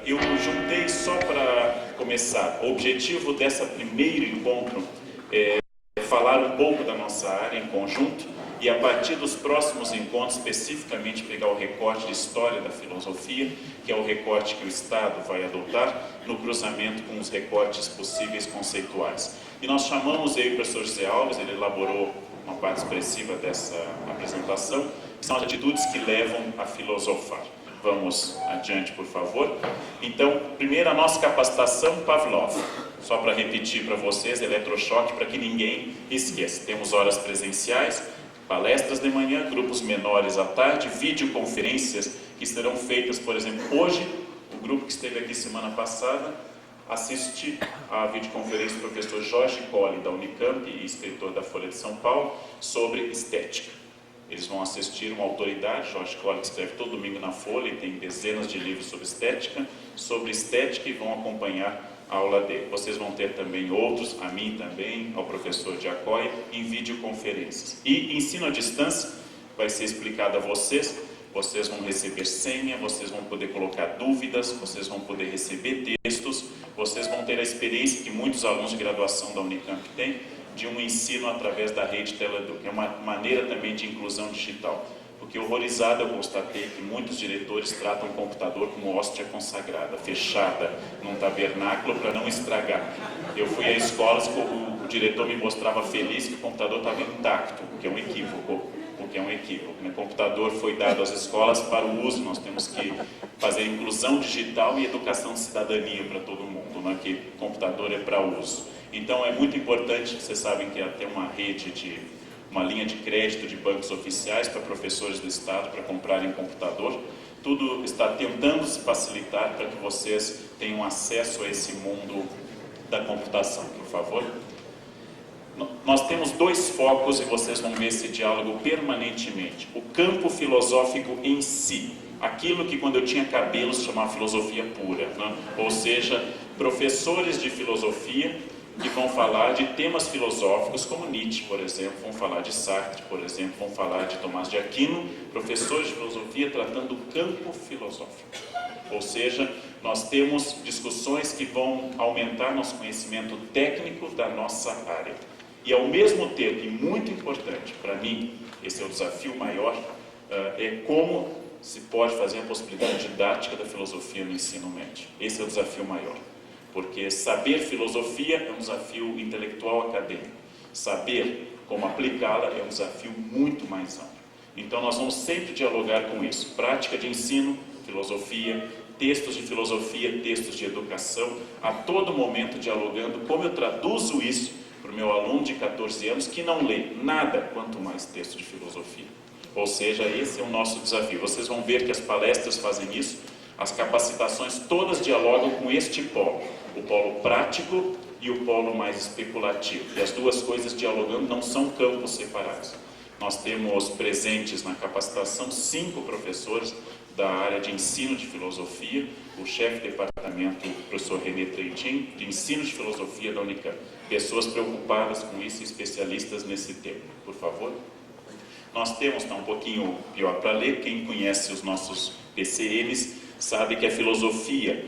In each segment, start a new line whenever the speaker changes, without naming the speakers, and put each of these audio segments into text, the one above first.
Eu juntei só para começar. O objetivo desse primeiro encontro é falar um pouco da nossa área em conjunto e a partir dos próximos encontros especificamente pegar o recorte de história da filosofia, que é o recorte que o Estado vai adotar no cruzamento com os recortes possíveis conceituais. E nós chamamos aí o professor José Alves, ele elaborou uma parte expressiva dessa apresentação, que são as atitudes que levam a filosofar. Vamos adiante, por favor. Então, primeiro a nossa capacitação Pavlov. Só para repetir para vocês, eletrochoque, para que ninguém esqueça. Temos horas presenciais, palestras de manhã, grupos menores à tarde, videoconferências que serão feitas, por exemplo, hoje, o grupo que esteve aqui semana passada, assiste à videoconferência do professor Jorge Colli, da Unicamp e escritor da Folha de São Paulo, sobre estética. Eles vão assistir uma autoridade, Jorge Colli, que escreve todo domingo na Folha e tem dezenas de livros sobre estética e vão acompanhar a aula dele. Vocês vão ter também outros, a mim também, ao professor Giacoi, em videoconferências. E ensino à distância vai ser explicado a vocês. Vocês vão receber senha, vocês vão poder colocar dúvidas, vocês vão poder receber textos, vocês vão ter a experiência que muitos alunos de graduação da Unicamp têm, de um ensino através da rede Teleedu, que é uma maneira também de inclusão digital. Porque horrorizado eu constatei que muitos diretores tratam o computador como hóstia consagrada, fechada, num tabernáculo para não estragar. Eu fui a escolas que o diretor me mostrava feliz que o computador estava intacto, o que é um equívoco. O computador foi dado às escolas para o uso, nós temos que fazer inclusão digital e educação de cidadania para todo mundo, não é que o computador é para uso. Então é muito importante, vocês sabem que até uma linha de crédito de bancos oficiais para professores do Estado para comprarem computador. Tudo está tentando se facilitar para que vocês tenham acesso a esse mundo da computação, por favor. Nós temos dois focos e vocês vão ver esse diálogo permanentemente. O campo filosófico em si, aquilo que quando eu tinha cabelos chamava filosofia pura, né? Ou seja, professores de filosofia que vão falar de temas filosóficos como Nietzsche, por exemplo, vão falar de Sartre, por exemplo, vão falar de Tomás de Aquino, professores de filosofia tratando do campo filosófico. Ou seja, nós temos discussões que vão aumentar nosso conhecimento técnico da nossa área. E ao mesmo tempo, e muito importante para mim, esse é o desafio maior, é como se pode fazer a possibilidade didática da filosofia no ensino médio. Esse é o desafio maior. Porque saber filosofia é um desafio intelectual acadêmico. Saber como aplicá-la é um desafio muito mais amplo. Então nós vamos sempre dialogar com isso. Prática de ensino, filosofia, textos de filosofia, textos de educação, a todo momento dialogando como eu traduzo isso para o meu aluno de 14 anos que não lê nada, quanto mais texto de filosofia. Ou seja, esse é o nosso desafio. Vocês vão ver que as palestras fazem isso, as capacitações todas dialogam com este polo, o polo prático e o polo mais especulativo. E as duas coisas dialogando não são campos separados. Nós temos presentes na capacitação 5 professores da área de ensino de filosofia, o chefe de departamento, o professor René Treitin, de ensino de filosofia da Unicamp. Pessoas preocupadas com isso e especialistas nesse tema. Por favor. Nós temos, está um pouquinho pior para ler, quem conhece os nossos PCMs sabe que a filosofia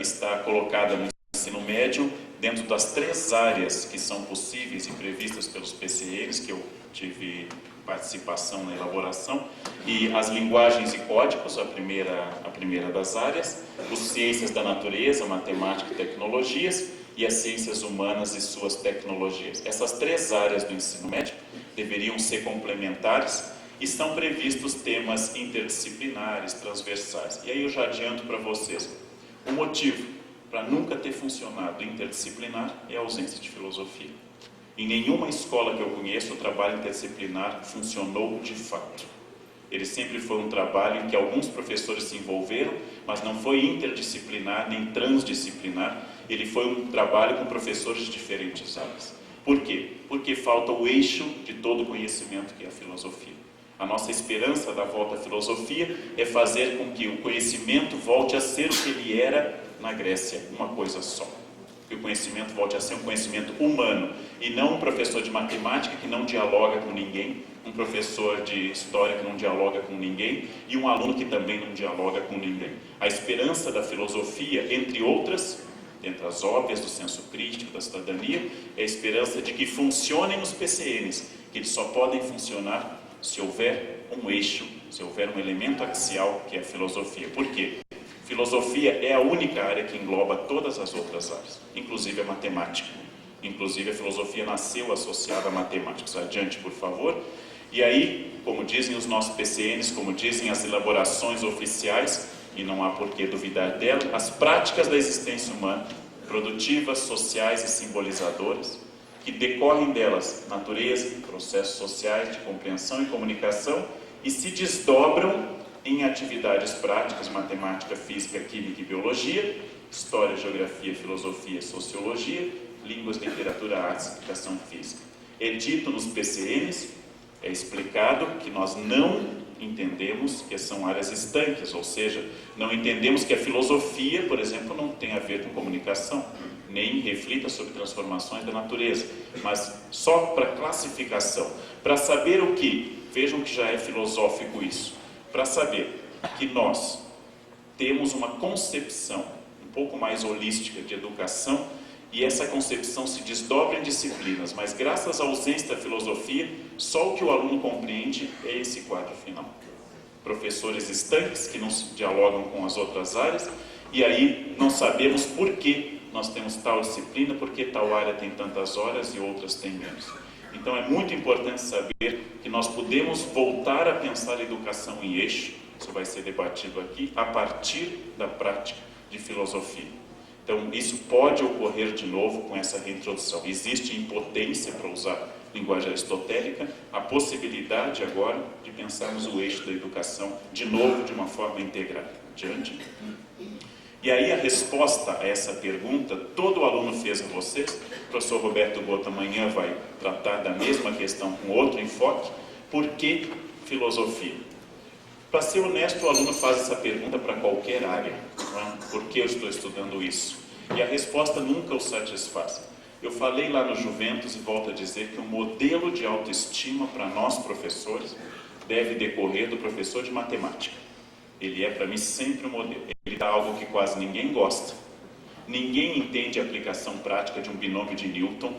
está colocada no ensino médio dentro das 3 áreas que são possíveis e previstas pelos PCMs, que eu tive participação na elaboração, e as linguagens e códigos, a primeira das áreas, os ciências da natureza, matemática e tecnologias, e as ciências humanas e suas tecnologias. Essas 3 áreas do ensino médio deveriam ser complementares e são previstos temas interdisciplinares, transversais. E aí eu já adianto para vocês, o motivo para nunca ter funcionado interdisciplinar é a ausência de filosofia. Em nenhuma escola que eu conheço o trabalho interdisciplinar funcionou de fato. Ele sempre foi um trabalho em que alguns professores se envolveram, mas não foi interdisciplinar nem transdisciplinar, ele foi um trabalho com professores de diferentes áreas. Por quê? Porque falta o eixo de todo o conhecimento que é a filosofia. A nossa esperança da volta à filosofia é fazer com que o conhecimento volte a ser o que ele era na Grécia, uma coisa só. que o conhecimento volte a ser um conhecimento humano, e não um professor de matemática que não dialoga com ninguém, um professor de história que não dialoga com ninguém, e um aluno que também não dialoga com ninguém. A esperança da filosofia, entre outras, entre as óbvias do senso crítico, da cidadania, é a esperança de que funcionem os PCNs, que eles só podem funcionar se houver um eixo, se houver um elemento axial, que é a filosofia. Por quê? Filosofia é a única área que engloba todas as outras áreas, inclusive a matemática. Inclusive a filosofia nasceu associada à matemática. Adiante, por favor. E aí, como dizem os nossos PCNs, como dizem as elaborações oficiais, e não há por que duvidar dela, as práticas da existência humana, produtivas, sociais e simbolizadoras, que decorrem delas natureza, processos sociais de compreensão e comunicação, e se desdobram em atividades práticas, matemática, física, química e biologia, história, geografia, filosofia, sociologia, línguas, literatura, artes, educação física. É dito nos PCNs, é explicado que nós não entendemos que são áreas estanques, ou seja, não entendemos que a filosofia, por exemplo, não tem a ver com comunicação, nem reflita sobre transformações da natureza, mas só para classificação, para saber o que, vejam que já é filosófico isso, para saber que nós temos uma concepção um pouco mais holística de educação, e essa concepção se desdobra em disciplinas, mas graças à ausência da filosofia, só o que o aluno compreende é esse quadro final. Professores estanques que não se dialogam com as outras áreas, e aí não sabemos por que nós temos tal disciplina, por que tal área tem tantas horas e outras têm menos. Então é muito importante saber que nós podemos voltar a pensar a educação em eixo, isso vai ser debatido aqui, a partir da prática de filosofia. Então, isso pode ocorrer de novo com essa reintrodução. Existe impotência, para usar linguagem aristotélica, a possibilidade agora de pensarmos o eixo da educação de novo, de uma forma integrada. Adiante. E aí a resposta a essa pergunta, todo aluno fez a vocês, o professor Roberto Gota amanhã vai tratar da mesma questão com outro enfoque. Por que filosofia? Para ser honesto, o aluno faz essa pergunta para qualquer área. Não é? Por que eu estou estudando isso? E a resposta nunca o satisfaz. Eu falei lá no Juventus e volto a dizer que o modelo de autoestima para nós professores deve decorrer do professor de matemática. Ele é para mim sempre um modelo. Ele dá algo que quase ninguém gosta. Ninguém entende a aplicação prática de um binômio de Newton,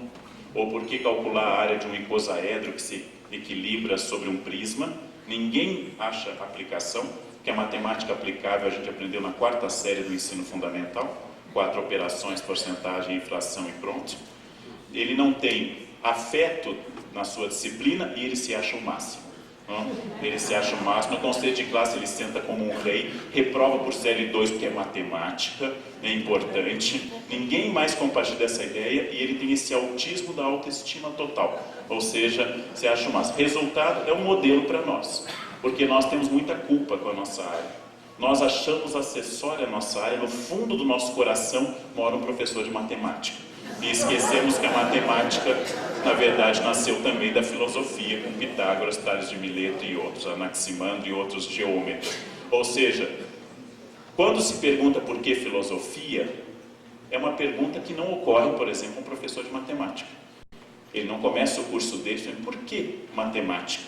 ou por que calcular a área de um icosaedro que se equilibra sobre um prisma. Ninguém acha aplicação, que a matemática aplicável a gente aprendeu na 4ª série do ensino fundamental, 4 operações, porcentagem, inflação e pronto. Ele não tem afeto na sua disciplina e ele se acha o máximo. Não? Ele se acha o máximo. No conselho de classe ele senta como um rei, reprova por série 2 porque é matemática, é importante. Ninguém mais compartilha essa ideia e ele tem esse autismo da autoestima total. Ou seja, se acha o máximo. Resultado é um modelo para nós, porque nós temos muita culpa com a nossa área. Nós achamos acessória a nossa área, no fundo do nosso coração mora um professor de matemática. E esquecemos que a matemática, na verdade, nasceu também da filosofia, com Pitágoras, Tales de Mileto e outros, Anaximandro e outros geômetros. Ou seja, quando se pergunta por que filosofia, é uma pergunta que não ocorre, por exemplo, um professor de matemática. Ele não começa o curso dele dizendo, por que matemática?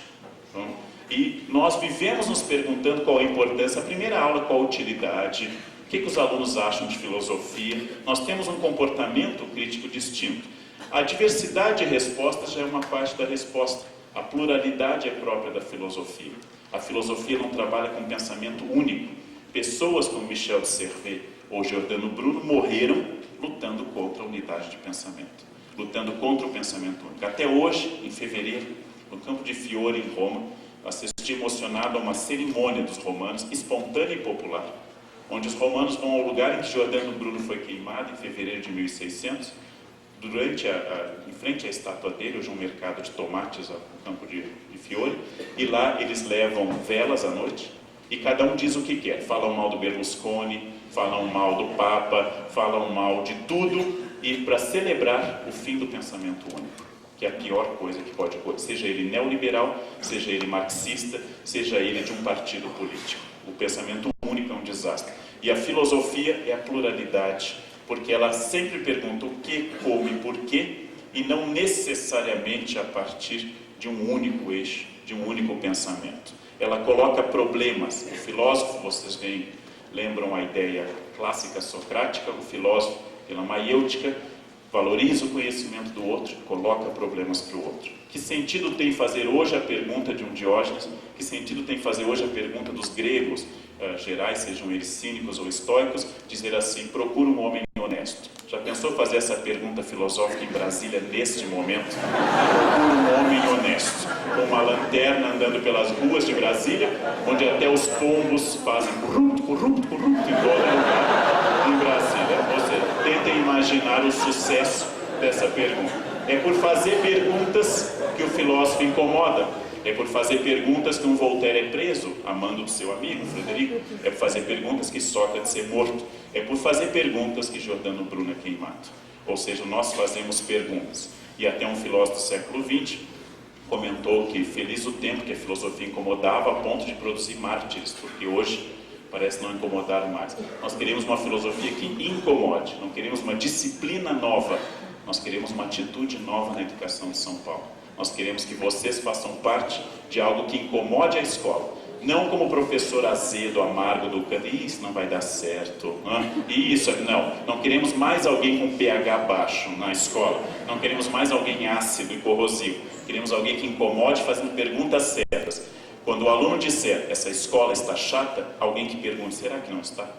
E nós vivemos nos perguntando qual a importância, a primeira aula, qual a utilidade, o que os alunos acham de filosofia. Nós temos um comportamento crítico distinto. A diversidade de respostas já é uma parte da resposta. A pluralidade é própria da filosofia. A filosofia não trabalha com pensamento único. Pessoas como Michel de Cervet ou Giordano Bruno morreram lutando contra a unidade de pensamento, lutando contra o pensamento único. Até hoje, em fevereiro, no campo de Fiore, em Roma, assisti emocionado a uma cerimônia dos romanos, espontânea e popular, onde os romanos vão ao lugar em que Giordano Bruno foi queimado, em fevereiro de 1600, em frente à estátua dele, hoje um mercado de tomates no campo de Fiore, e lá eles levam velas à noite, e cada um diz o que quer. Falam mal do Berlusconi, falam mal do Papa, falam mal de tudo, e para celebrar o fim do pensamento único, que é a pior coisa que pode ocorrer, seja ele neoliberal, seja ele marxista, seja ele de um partido político. O pensamento único é um desastre. E a filosofia é a pluralidade, porque ela sempre pergunta o que, como e por quê, e não necessariamente a partir de um único eixo, de um único pensamento. Ela coloca problemas. O filósofo, vocês lembram a ideia clássica socrática, o filósofo, pela maiêutica, valoriza o conhecimento do outro, coloca problemas para o outro. Que sentido tem fazer hoje a pergunta de um Diógenes? Que sentido tem fazer hoje a pergunta dos gregos, gerais, sejam eles cínicos ou estoicos, dizer assim, procura um homem honesto? Já pensou fazer essa pergunta filosófica em Brasília neste momento? Procura um homem honesto, com uma lanterna andando pelas ruas de Brasília, onde até os pombos fazem corrupto, corrupto, corrupto em todo lugar em Brasília. Você tenta imaginar o sucesso dessa pergunta. É por fazer perguntas que o filósofo incomoda. É por fazer perguntas que um Voltaire é preso, amando do seu amigo, Frederico. É por fazer perguntas que Sócrates é morto. É por fazer perguntas que Giordano Bruno é queimado. Ou seja, nós fazemos perguntas. E até um filósofo do século XX comentou que feliz o tempo que a filosofia incomodava a ponto de produzir mártires, porque hoje parece não incomodar mais. Nós queremos uma filosofia que incomode, não queremos uma disciplina nova, nós queremos uma atitude nova na educação de São Paulo. Nós queremos que vocês façam parte de algo que incomode a escola. Não como professor azedo, amargo, do canto, isso não vai dar certo. Isso, não queremos mais alguém com pH baixo na escola. Não queremos mais alguém ácido e corrosivo. Queremos alguém que incomode fazendo perguntas certas. Quando o aluno disser, essa escola está chata, alguém que pergunte, será que não está?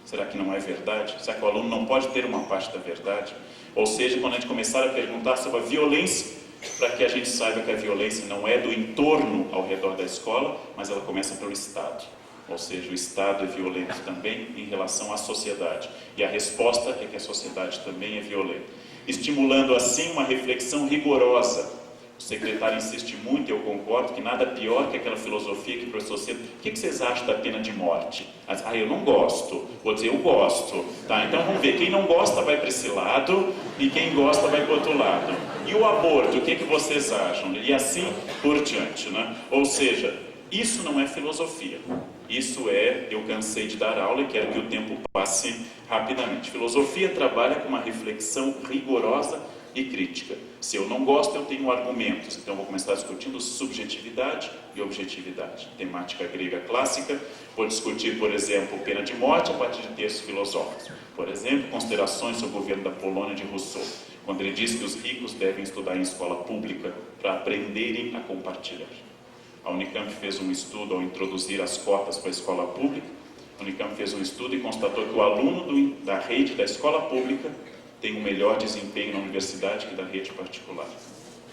Será que não é verdade? Será que o aluno não pode ter uma parte da verdade? Ou seja, quando a gente começar a perguntar sobre a violência, para que a gente saiba que a violência não é do entorno ao redor da escola, mas ela começa pelo Estado. Ou seja, o Estado é violento também em relação à sociedade. E a resposta é que a sociedade também é violenta. Estimulando assim uma reflexão rigorosa. O secretário insiste muito, e eu concordo, que nada pior que aquela filosofia que o professor sempre... O que vocês acham da pena de morte? Eu não gosto. Vou dizer, eu gosto. Tá, então vamos ver, quem não gosta vai para esse lado, e quem gosta vai para o outro lado. E o aborto, o que vocês acham? E assim por diante, né? Ou seja, isso não é filosofia. Isso é, eu cansei de dar aula e quero que o tempo passe rapidamente. Filosofia trabalha com uma reflexão rigorosa e crítica. Se eu não gosto, eu tenho argumentos. Então, eu vou começar discutindo subjetividade e objetividade. Temática grega clássica. Vou discutir, por exemplo, pena de morte a partir de textos filosóficos. Por exemplo, considerações sobre o governo da Polônia de Rousseau, quando ele diz que os ricos devem estudar em escola pública para aprenderem a compartilhar. A Unicamp fez um estudo ao introduzir as cotas para a escola pública. A Unicamp fez um estudo e constatou que o aluno da rede da escola pública tem um melhor desempenho na universidade que da rede particular.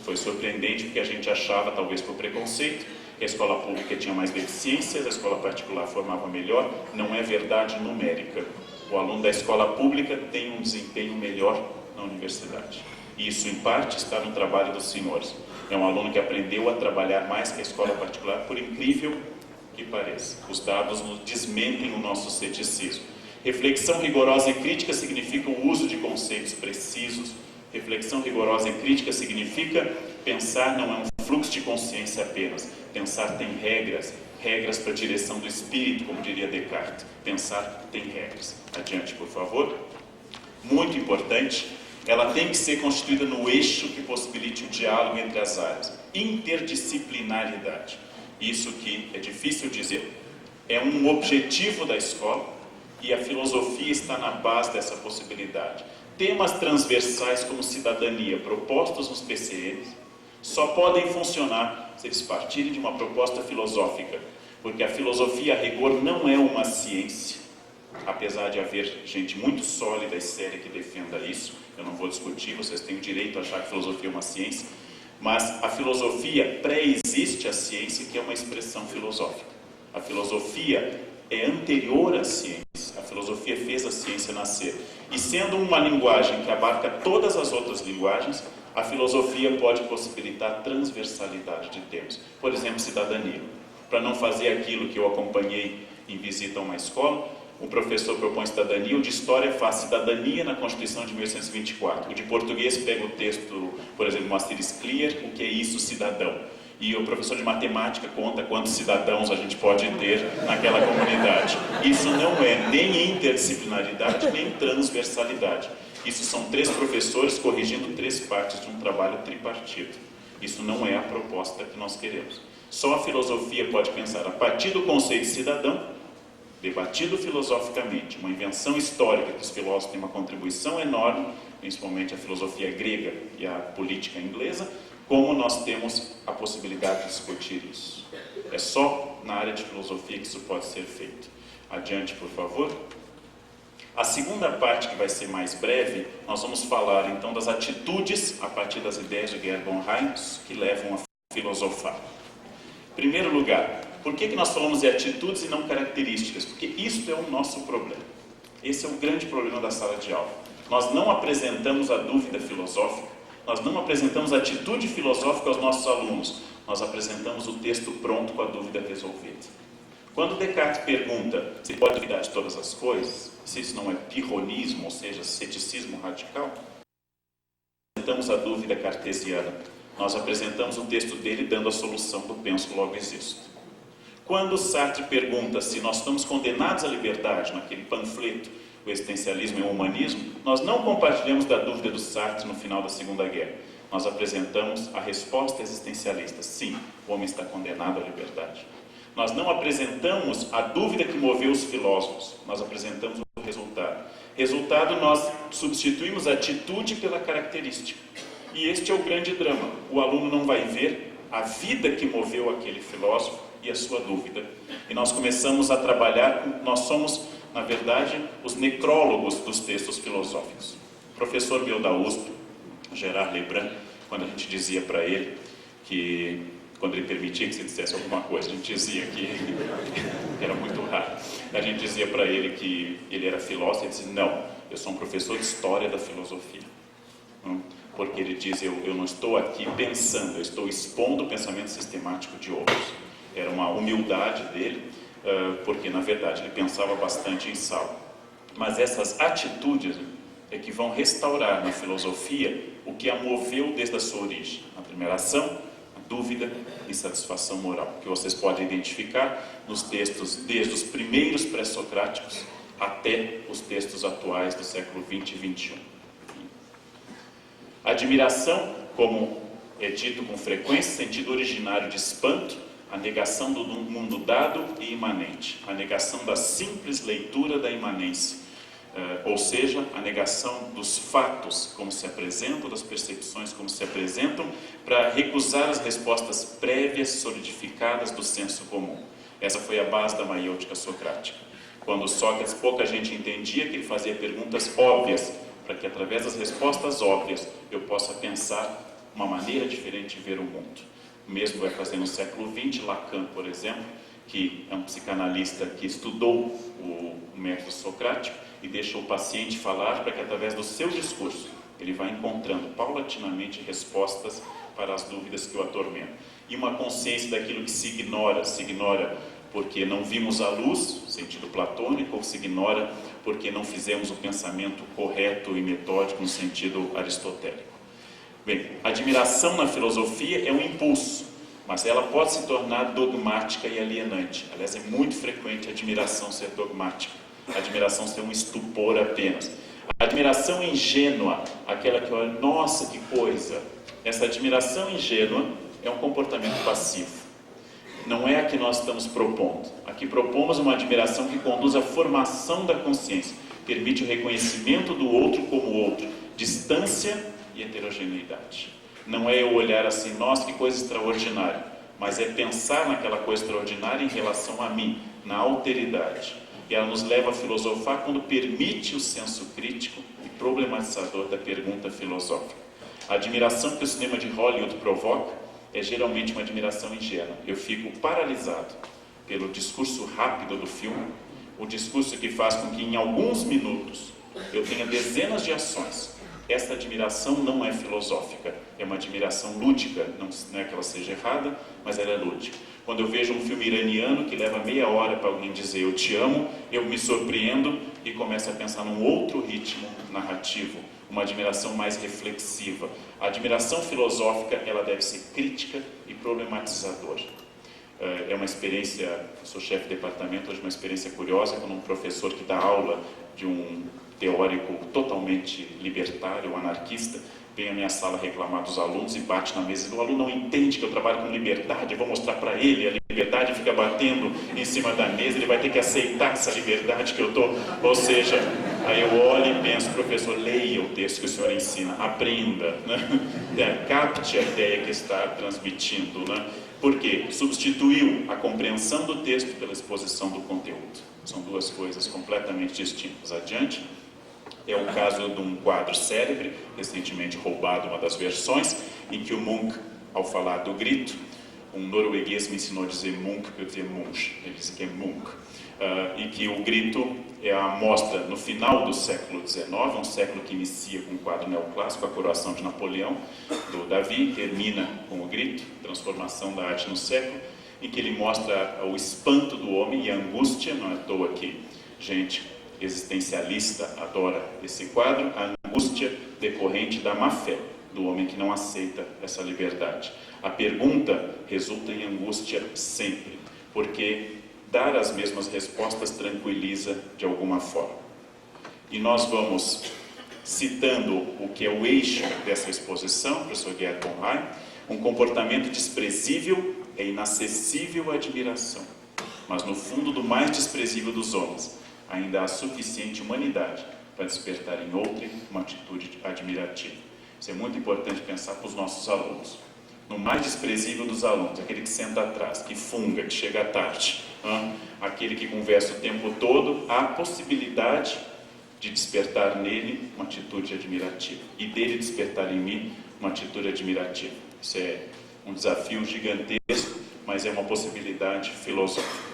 Foi surpreendente porque a gente achava, talvez por preconceito, que a escola pública tinha mais deficiências, a escola particular formava melhor. Não é verdade numérica. O aluno da escola pública tem um desempenho melhor na universidade. E isso, em parte, está no trabalho dos senhores. É um aluno que aprendeu a trabalhar mais que a escola particular, por incrível que pareça. Os dados nos desmentem o nosso ceticismo. Reflexão rigorosa e crítica significa o uso de conceitos precisos. Reflexão rigorosa e crítica significa pensar não é um fluxo de consciência apenas. Pensar tem regras, regras para a direção do espírito, como diria Descartes. Pensar tem regras. Adiante, por favor. Muito importante, ela tem que ser constituída no eixo que possibilite o diálogo entre as áreas. Interdisciplinaridade. Isso que é difícil dizer. É um objetivo da escola. E a filosofia está na base dessa possibilidade. Temas transversais como cidadania, propostos nos PCNs, só podem funcionar se eles partirem de uma proposta filosófica, porque a filosofia, a rigor, não é uma ciência, apesar de haver gente muito sólida e séria que defenda isso. Eu não vou discutir, vocês têm o direito a achar que a filosofia é uma ciência, mas a filosofia pré-existe à ciência, que é uma expressão filosófica. A filosofia é anterior à ciência. A filosofia fez a ciência nascer. E sendo uma linguagem que abarca todas as outras linguagens, a filosofia pode possibilitar transversalidade de temas. Por exemplo, cidadania. Para não fazer aquilo que eu acompanhei em visita a uma escola, o professor propõe cidadania, o de história faz cidadania na Constituição de 1824. O de português pega o texto, por exemplo, Moacir Scliar, o que é isso, cidadão. E o professor de matemática conta quantos cidadãos a gente pode ter naquela comunidade. Isso não é nem interdisciplinaridade, nem transversalidade. Isso são 3 professores corrigindo 3 partes de um trabalho tripartito. Isso não é a proposta que nós queremos. Só a filosofia pode pensar a partir do conceito de cidadão, debatido filosoficamente, uma invenção histórica que os filósofos têm uma contribuição enorme, principalmente a filosofia grega e a política inglesa, como nós temos a possibilidade de discutir isso. É só na área de filosofia que isso pode ser feito. Adiante, por favor. A segunda parte, que vai ser mais breve, nós vamos falar então das atitudes, a partir das ideias de Gerhard Heinz, que levam a filosofar. Em primeiro lugar, por que nós falamos de atitudes e não características? Porque isso é o nosso problema. Esse é o grande problema da sala de aula. Nós não apresentamos a dúvida filosófica, nós não apresentamos a atitude filosófica aos nossos alunos, nós apresentamos o texto pronto com a dúvida resolvida. Quando Descartes pergunta se pode duvidar de todas as coisas, se isso não é pirronismo, ou seja, ceticismo radical, apresentamos a dúvida cartesiana. Nós apresentamos o texto dele dando a solução do penso logo existo. Quando Sartre pergunta se nós estamos condenados à liberdade, naquele panfleto, o existencialismo e o humanismo, nós não compartilhamos da dúvida do Sartre no final da Segunda Guerra. Nós apresentamos a resposta existencialista. Sim, o homem está condenado à liberdade. Nós não apresentamos a dúvida que moveu os filósofos, nós apresentamos o resultado. Resultado, nós substituímos a atitude pela característica. E este é o grande drama. O aluno não vai ver a vida que moveu aquele filósofo e a sua dúvida. E nós começamos a trabalhar, nós somos, na verdade, os necrólogos dos textos filosóficos. O professor meu da USP, Gerard Lebrun, quando a gente dizia para ele que, quando ele permitia que se dissesse alguma coisa, a gente dizia que era muito raro. A gente dizia para ele que ele era filósofo, ele disse, não, eu sou um professor de história da filosofia. Porque ele diz, eu não estou aqui pensando, eu estou expondo o pensamento sistemático de outros. Era uma humildade dele, porque na verdade ele pensava bastante em Sal. Mas essas atitudes é que vão restaurar na filosofia o que a moveu desde a sua origem. A primeira ação, a dúvida e satisfação moral, que vocês podem identificar nos textos desde os primeiros pré-socráticos até os textos atuais do século 20 e 21. Admiração, como é dito com frequência, sentido originário de espanto, a negação do mundo dado e imanente, a negação da simples leitura da imanência, ou seja, a negação dos fatos como se apresentam, das percepções como se apresentam, para recusar as respostas prévias, solidificadas do senso comum. Essa foi a base da maiêutica socrática. Quando Sócrates, pouca gente entendia que ele fazia perguntas óbvias, para que através das respostas óbvias eu possa pensar uma maneira diferente de ver o mundo. O mesmo vai fazer no século XX, Lacan, por exemplo, que é um psicanalista que estudou o método socrático e deixa o paciente falar para que através do seu discurso ele vá encontrando paulatinamente respostas para as dúvidas que o atormentam. E uma consciência daquilo que se ignora porque não vimos a luz, no sentido platônico, ou se ignora porque não fizemos o pensamento correto e metódico no sentido aristotélico. Bem, admiração na filosofia é um impulso, mas ela pode se tornar dogmática e alienante. Aliás, é muito frequente a admiração ser dogmática, a admiração ser um estupor apenas. A admiração ingênua, aquela que olha, nossa, que coisa! Essa admiração ingênua é um comportamento passivo. Não é a que nós estamos propondo. Aqui propomos uma admiração que conduz à formação da consciência, permite o reconhecimento do outro como outro, distância e heterogeneidade. Não é eu olhar assim, nossa, que coisa extraordinária, mas é pensar naquela coisa extraordinária em relação a mim, na alteridade. E ela nos leva a filosofar quando permite o senso crítico e problematizador da pergunta filosófica. A admiração que o cinema de Hollywood provoca é geralmente uma admiração ingênua. Eu fico paralisado pelo discurso rápido do filme, o discurso que faz com que em alguns minutos eu tenha dezenas de ações. Esta admiração não é filosófica, é uma admiração lúdica, não é que ela seja errada, mas ela é lúdica. Quando eu vejo um filme iraniano que leva meia hora para alguém dizer eu te amo, eu me surpreendo e começo a pensar num outro ritmo narrativo, uma admiração mais reflexiva. A admiração filosófica, ela deve ser crítica e problematizadora. É uma experiência, eu sou chefe de departamento, hoje uma experiência curiosa, quando um professor que dá aula de um teórico totalmente libertário, anarquista, vem à minha sala reclamar dos alunos e bate na mesa. O aluno não entende que eu trabalho com liberdade, eu vou mostrar para ele a liberdade, fica batendo em cima da mesa, ele vai ter que aceitar essa liberdade que eu estou. Ou seja, aí eu olho e penso, professor, leia o texto que o senhor ensina, aprenda, né? Capte a ideia que está transmitindo, né? Porque substituiu a compreensão do texto pela exposição do conteúdo. São duas coisas completamente distintas. Adiante. É o caso de um quadro célebre, recentemente roubado, uma das versões, em que o Munch, ao falar do grito, um norueguês me ensinou a dizer Munch, eu dizia Munch, ele disse que é Munch, e que o grito é a amostra no final do século XIX, um século que inicia com um quadro neoclássico, a Coroação de Napoleão, do Davi, termina com o grito, transformação da arte no século, em que ele mostra o espanto do homem e a angústia, não é à toa que gente existencialista adora esse quadro, a angústia decorrente da má-fé do homem que não aceita essa liberdade. A pergunta resulta em angústia sempre, porque dar as mesmas respostas tranquiliza de alguma forma. E nós vamos citando o que é o eixo dessa exposição, professor Gerd Bonheim, um comportamento desprezível é inacessível à admiração, mas no fundo do mais desprezível dos homens, ainda há suficiente humanidade para despertar em outrem uma atitude admirativa. Isso é muito importante pensar para os nossos alunos. No mais desprezível dos alunos, aquele que senta atrás, que funga, que chega tarde, aquele que conversa o tempo todo, há a possibilidade de despertar nele uma atitude admirativa e dele despertar em mim uma atitude admirativa. Isso é um desafio gigantesco, mas é uma possibilidade filosófica.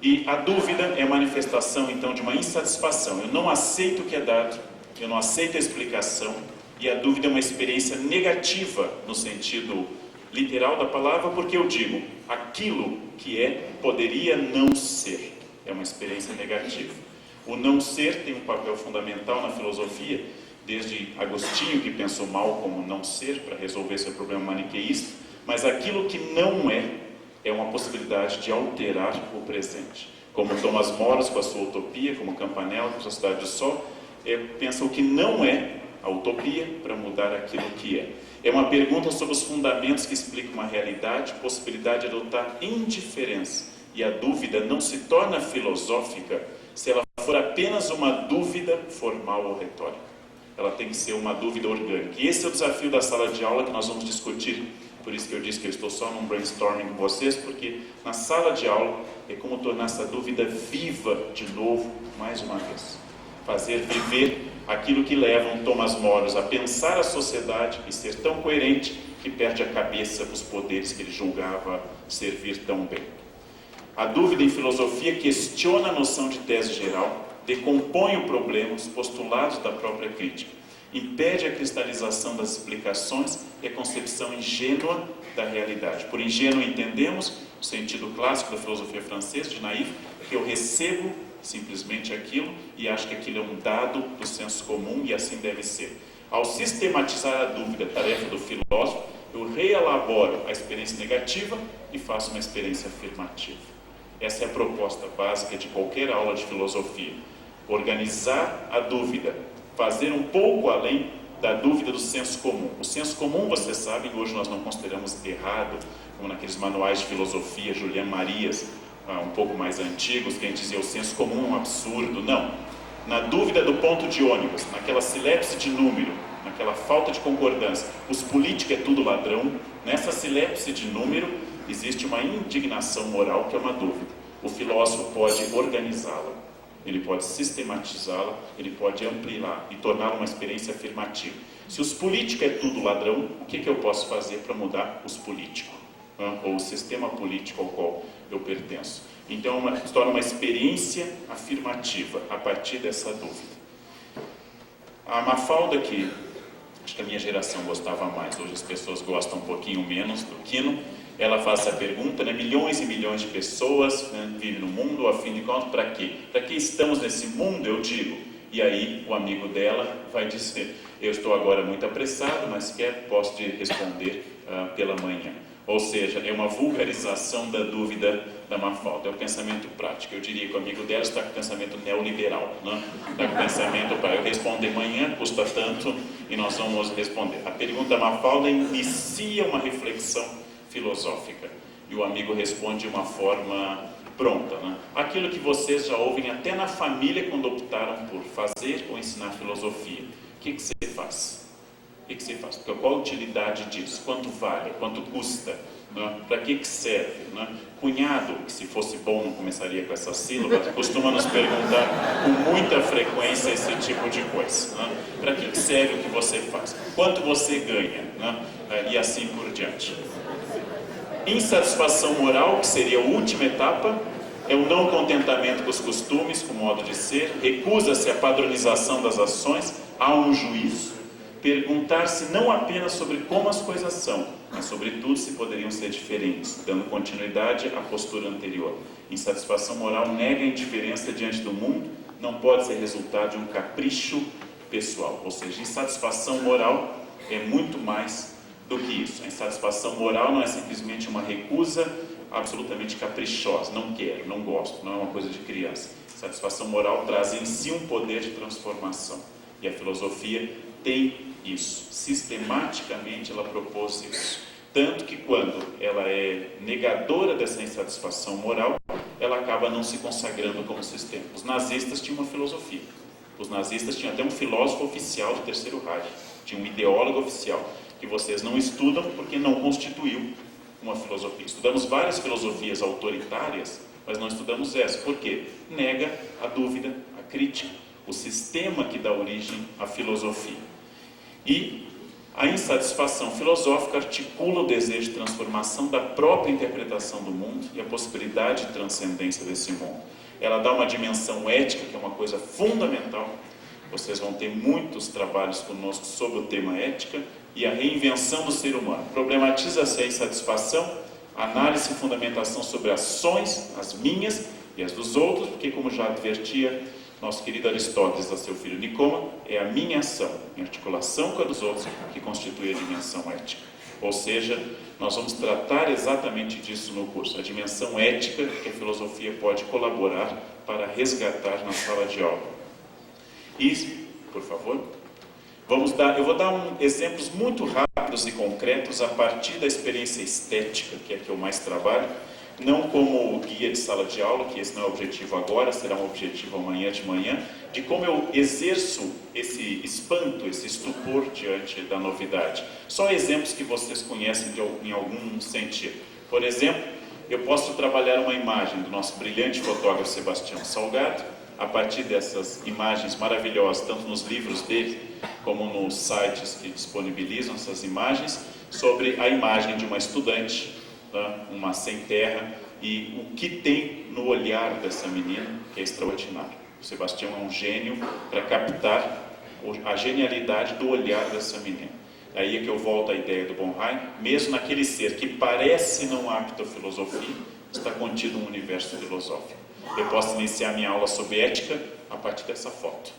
E a dúvida é a manifestação, então, de uma insatisfação. Eu não aceito o que é dado, eu não aceito a explicação, e a dúvida é uma experiência negativa, no sentido literal da palavra, porque eu digo, aquilo que é, poderia não ser. É uma experiência negativa. O não ser tem um papel fundamental na filosofia, desde Agostinho, que pensou mal como não ser, para resolver seu problema maniqueísta, mas aquilo que não é uma possibilidade de alterar o presente. Como Thomas More com a sua utopia, como Campanella com a sua Cidade do Sol, pensa o que não é a utopia para mudar aquilo que é. É uma pergunta sobre os fundamentos que explicam uma realidade, possibilidade de adotar indiferença. E a dúvida não se torna filosófica se ela for apenas uma dúvida formal ou retórica. Ela tem que ser uma dúvida orgânica. E esse é o desafio da sala de aula que nós vamos discutir. Por isso que eu disse que eu estou só num brainstorming com vocês, porque na sala de aula é como tornar essa dúvida viva de novo, mais uma vez. Fazer viver aquilo que leva um Thomas More a pensar a sociedade e ser tão coerente que perde a cabeça dos poderes que ele julgava servir tão bem. A dúvida em filosofia questiona a noção de tese geral, decompõe o problema, os postulados da própria crítica. Impede a cristalização das explicações e a concepção ingênua da realidade. Por ingênuo entendemos o sentido clássico da filosofia francesa, de naif, que eu recebo simplesmente aquilo e acho que aquilo é um dado do senso comum e assim deve ser. Ao sistematizar a dúvida, tarefa do filósofo, eu reelaboro a experiência negativa e faço uma experiência afirmativa. Essa é a proposta básica de qualquer aula de filosofia. Organizar a dúvida, fazer um pouco além da dúvida do senso comum. O senso comum, vocês sabem, hoje nós não consideramos errado, como naqueles manuais de filosofia, Julian Marias, um pouco mais antigos, que a gente dizia o senso comum é um absurdo. Não. Na dúvida do ponto de ônibus, naquela silepse de número, naquela falta de concordância, os políticos é tudo ladrão, nessa silepse de número existe uma indignação moral que é uma dúvida. O filósofo pode organizá-la. Ele pode sistematizá-la, ele pode ampliá-la e torná-la uma experiência afirmativa. Se os políticos é tudo ladrão, o que eu posso fazer para mudar os políticos? Ou o sistema político ao qual eu pertenço? Então, se torna uma experiência afirmativa a partir dessa dúvida. A Mafalda, que acho que a minha geração gostava mais, hoje as pessoas gostam um pouquinho menos do Quino, ela faz essa pergunta, né? Milhões e milhões de pessoas, né, vivem no mundo, a fim de contas, para quê? Para que estamos nesse mundo, eu digo. E aí o amigo dela vai dizer, eu estou agora muito apressado, mas posso te responder pela manhã. Ou seja, é uma vulgarização da dúvida da Mafalda, é o pensamento prático. Eu diria que o amigo dela está com o pensamento neoliberal, né? Está com o pensamento para eu responder amanhã, custa tanto, e nós vamos responder. A pergunta da Mafalda inicia uma reflexão filosófica, e o amigo responde de uma forma pronta, né? Aquilo que vocês já ouvem até na família quando optaram por fazer ou ensinar filosofia. O que você faz? O que você faz? Qual a utilidade disso? Quanto vale? Quanto custa? Né? Para que serve? Né? Cunhado, que se fosse bom não começaria com essa sílaba, costuma nos perguntar com muita frequência esse tipo de coisa. Né? Para que serve o que você faz? Quanto você ganha? Né? E assim por diante. Insatisfação moral, que seria a última etapa, é o não contentamento com os costumes, com o modo de ser, recusa-se à padronização das ações, há um juízo. Perguntar-se não apenas sobre como as coisas são, mas sobretudo se poderiam ser diferentes, dando continuidade à postura anterior. Insatisfação moral nega a indiferença diante do mundo, não pode ser resultado de um capricho pessoal. Ou seja, insatisfação moral é muito mais do que isso. A insatisfação moral não é simplesmente uma recusa absolutamente caprichosa, não quero, não gosto, não é uma coisa de criança. Satisfação moral traz em si um poder de transformação. E a filosofia tem isso, sistematicamente ela propôs isso. Tanto que quando ela é negadora dessa insatisfação moral, ela acaba não se consagrando como sistema. Os nazistas tinham uma filosofia. Os nazistas tinham até um filósofo oficial do Terceiro Reich, tinha um ideólogo oficial, que vocês não estudam porque não constituiu uma filosofia. Estudamos várias filosofias autoritárias, mas não estudamos essa. Por quê? Nega a dúvida, a crítica, o sistema que dá origem à filosofia. E a insatisfação filosófica articula o desejo de transformação da própria interpretação do mundo e a possibilidade de transcendência desse mundo. Ela dá uma dimensão ética, que é uma coisa fundamental. Vocês vão ter muitos trabalhos conosco sobre o tema ética e a reinvenção do ser humano. Problematiza-se a insatisfação, análise e fundamentação sobre ações, as minhas e as dos outros, porque, como já advertia nosso querido Aristóteles a seu filho Nicômaco, é a minha ação, em articulação com a dos outros, que constitui a dimensão ética. Ou seja, nós vamos tratar exatamente disso no curso, a dimensão ética que a filosofia pode colaborar para resgatar na sala de aula. E, por favor, eu vou dar exemplos muito rápidos e concretos a partir da experiência estética, que é a que eu mais trabalho, não como guia de sala de aula, que esse não é o objetivo agora, será um objetivo amanhã de manhã, de como eu exerço esse espanto, esse estupor diante da novidade. Só exemplos que vocês conhecem em algum sentido. Por exemplo, eu posso trabalhar uma imagem do nosso brilhante fotógrafo Sebastião Salgado, a partir dessas imagens maravilhosas, tanto nos livros dele, como nos sites que disponibilizam essas imagens, sobre a imagem de uma estudante, uma sem terra, e o que tem no olhar dessa menina, que é extraordinário. O Sebastião é um gênio para captar a genialidade do olhar dessa menina. Aí é que eu volto à ideia do Bonheim, mesmo naquele ser que parece não apto à filosofia, está contido um universo filosófico. Eu posso iniciar minha aula sobre ética a partir dessa foto.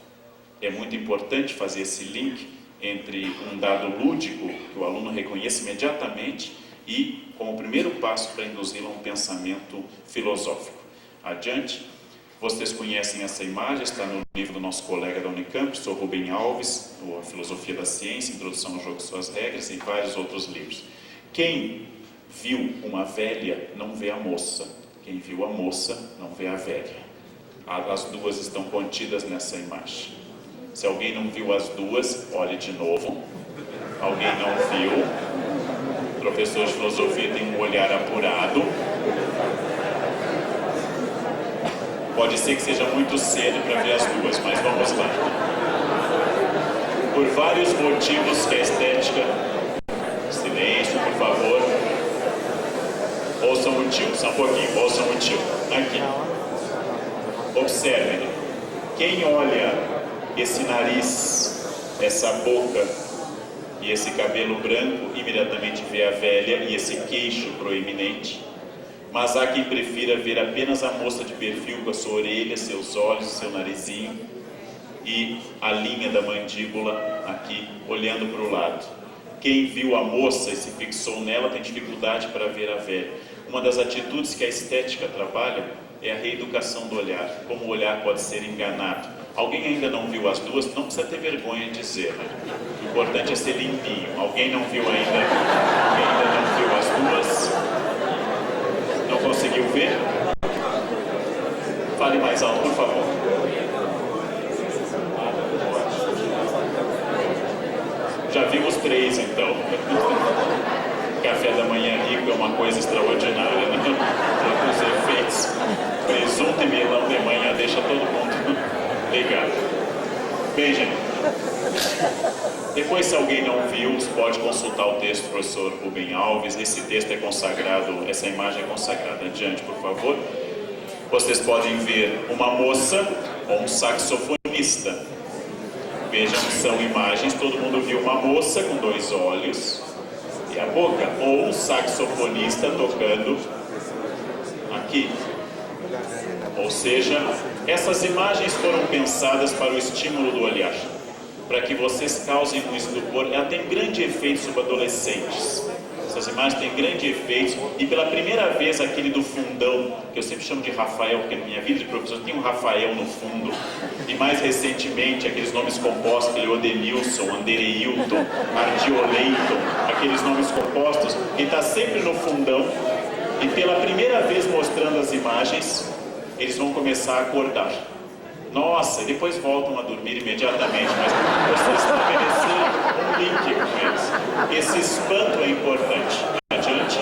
É muito importante fazer esse link entre um dado lúdico, que o aluno reconhece imediatamente, e como primeiro passo para induzi-lo a um pensamento filosófico. Adiante, vocês conhecem essa imagem, está no livro do nosso colega da Unicamp, Sr. Rubem Alves, A Filosofia da Ciência, Introdução ao Jogo e Suas Regras, e vários outros livros. Quem viu uma velha não vê a moça, quem viu a moça não vê a velha. As duas estão contidas nessa imagem. Se alguém não viu as duas, olhe de novo. Alguém não viu, o professor de filosofia tem um olhar apurado. Pode ser que seja muito cedo para ver as duas, mas vamos lá. Por vários motivos que a estética... Silêncio, por favor. Ouçam o tio, só um pouquinho, ouçam o tio. Aqui. Observem. Quem olha esse nariz, essa boca, e esse cabelo branco imediatamente vê a velha e esse queixo proeminente. Mas há quem prefira ver apenas a moça de perfil com a sua orelha, seus olhos, seu narizinho e a linha da mandíbula aqui, olhando para o lado. Quem viu a moça e se fixou nela tem dificuldade para ver a velha. Uma das atitudes que a estética trabalha é a reeducação do olhar, como o olhar pode ser enganado. Alguém ainda não viu as duas? Não precisa ter vergonha de dizer, né? O importante é ser limpinho. Alguém não viu ainda? Alguém ainda não viu as duas? Não conseguiu ver? Fale mais alto, por favor. Já vimos 3, então. Café da manhã rico é uma coisa extraordinária, né? Os efeitos. Presunto e melão de manhã deixa todo mundo ligado. Bem, gente. Depois, se alguém não viu, pode consultar o texto do professor Rubem Alves. Esse texto é consagrado, essa imagem é consagrada. Adiante, por favor. Vocês podem ver uma moça ou um saxofonista. Vejam que são imagens, todo mundo viu uma moça com 2 olhos e a boca, ou um saxofonista tocando aqui. Ou seja, essas imagens foram pensadas para o estímulo do olhar, para que vocês causem um estupor. Ela tem grande efeito sobre adolescentes. Essas imagens têm grande efeito, e pela primeira vez aquele do fundão, que eu sempre chamo de Rafael, porque na minha vida de professor tem um Rafael no fundo, e mais recentemente aqueles nomes compostos, aquele Odenilson, Andereilton, Ardioleiton, aqueles nomes compostos, que está sempre no fundão, e pela primeira vez mostrando as imagens, eles vão começar a acordar. Nossa, e depois voltam a dormir imediatamente, mas vocês estabeleceram um link com eles. Esse espanto é importante. Adiante.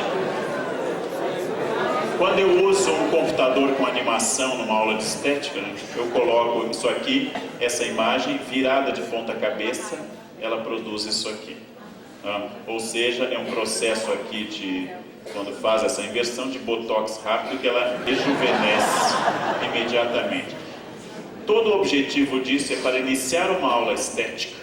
Quando eu uso um computador com animação numa aula de estética, eu coloco isso aqui, essa imagem virada de ponta cabeça, ela produz isso aqui. Ou seja, é um processo aqui de, quando faz essa inversão, de botox rápido, que ela rejuvenesce imediatamente. Todo o objetivo disso é para iniciar uma aula estética,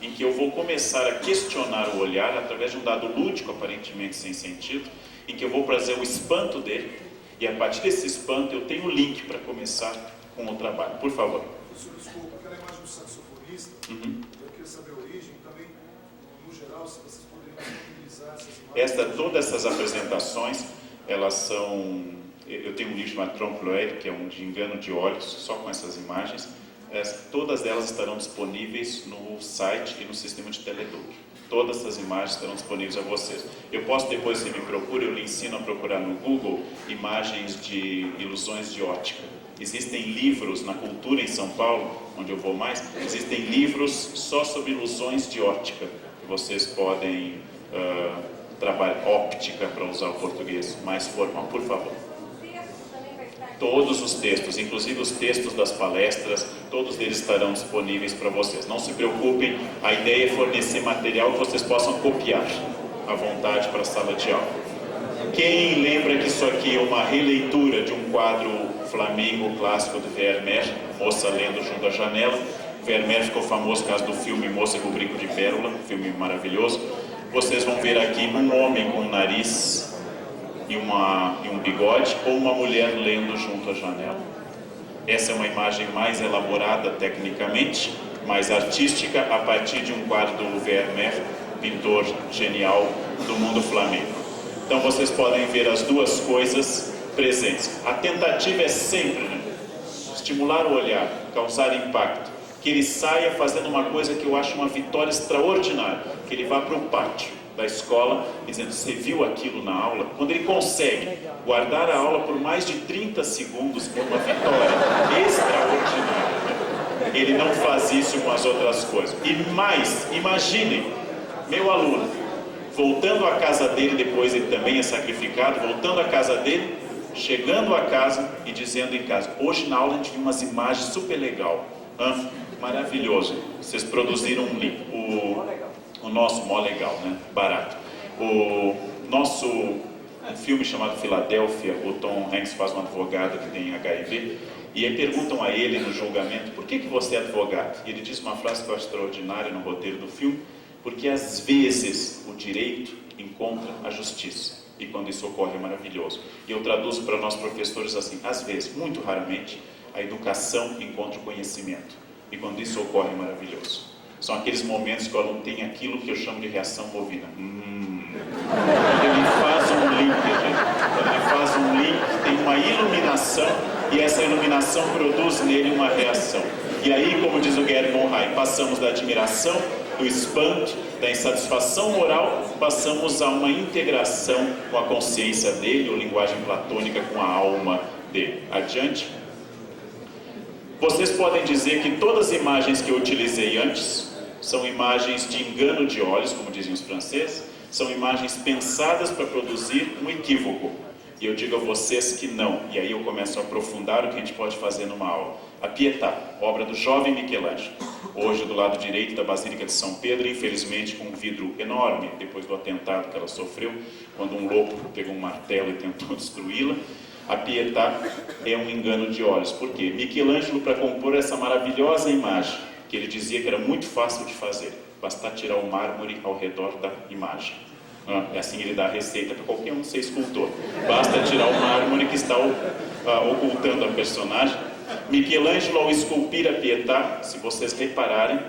em que eu vou começar a questionar o olhar através de um dado lúdico, aparentemente sem sentido, em que eu vou trazer o espanto dele, e a partir desse espanto eu tenho o link para começar com o trabalho. Por favor.
Professor, desculpa, aquela imagem do saxofonista, eu queria saber a origem também, no geral, se vocês poderiam utilizar essas imagens.
Todas essas apresentações, elas são... Eu tenho um livro chamado Trompe-l'œil, que é um de engano de olhos, só com essas imagens. Todas elas estarão disponíveis no site e no sistema de Teledoc. Todas essas imagens estarão disponíveis a vocês. Eu posso, depois que você me procura, eu lhe ensino a procurar no Google imagens de ilusões de ótica. Existem livros na cultura em São Paulo, onde eu vou mais, existem livros só sobre ilusões de ótica, que vocês podem trabalhar óptica, para usar o português mais formal. Por favor. Todos os textos, inclusive os textos das palestras, todos eles estarão disponíveis para vocês. Não se preocupem, a ideia é fornecer material que vocês possam copiar à vontade para a sala de aula. Quem lembra que isso aqui é uma releitura de um quadro Flamengo clássico do Vermeer, Moça Lendo Junto à Janela? Vermeer ficou famoso por causa do filme Moça com Brinco de Pérola, filme maravilhoso. Vocês vão ver aqui um homem com um nariz e um bigode, ou uma mulher lendo junto à janela. Essa é uma imagem mais elaborada tecnicamente, mais artística, a partir de um quadro do Vermeer, pintor genial do mundo flamengo. Então vocês podem ver as duas coisas presentes. A tentativa é sempre estimular o olhar, causar impacto, que ele saia fazendo uma coisa que eu acho uma vitória extraordinária, que ele vá para o pátio da escola, dizendo, você viu aquilo na aula? Quando ele consegue guardar a aula por mais de 30 segundos, é uma vitória extraordinária. Ele não faz isso com as outras coisas. E mais, imaginem, meu aluno, voltando à casa dele, depois ele também é sacrificado, voltando à casa dele, chegando a casa e dizendo em casa, hoje na aula a gente viu umas imagens super legal, maravilhoso, vocês produziram o nosso, mó legal, né? Barato. Um filme chamado Filadélfia, o Tom Hanks faz um advogado que tem HIV, e aí perguntam a ele no julgamento, por que você é advogado? E ele diz uma frase que eu acho extraordinária no roteiro do filme, Porque às vezes o direito encontra a justiça. E quando isso ocorre é maravilhoso. E eu traduzo para nós professores assim: às vezes, muito raramente, a educação encontra o conhecimento. E quando isso ocorre é maravilhoso. São aqueles momentos que o aluno tem aquilo que eu chamo de reação bovina. Ele faz um link, gente. Ele faz um link, tem uma iluminação, e essa iluminação produz nele uma reação. E aí, como diz o Gerd von Hay, passamos da admiração, do espanto, da insatisfação moral, passamos a uma integração com a consciência dele, ou linguagem platônica, com a alma dele. Adiante. Vocês podem dizer que todas as imagens que eu utilizei antes são imagens de engano de olhos, como dizem os franceses, são imagens pensadas para produzir um equívoco. E eu digo a vocês que não. E aí eu começo a aprofundar o que a gente pode fazer numa aula. A Pietà, obra do jovem Michelangelo. Hoje do lado direito da Basílica de São Pedro, infelizmente com um vidro enorme, depois do atentado que ela sofreu, quando um louco pegou um martelo e tentou destruí-la. A Pietà é um engano de olhos. Por quê? Michelangelo, para compor essa maravilhosa imagem, que ele dizia que era muito fácil de fazer, basta tirar o mármore ao redor da imagem. É assim ele dá a receita para qualquer um ser escultor. Basta tirar o mármore que está ocultando a personagem. Michelangelo, ao esculpir a Pietà, se vocês repararem,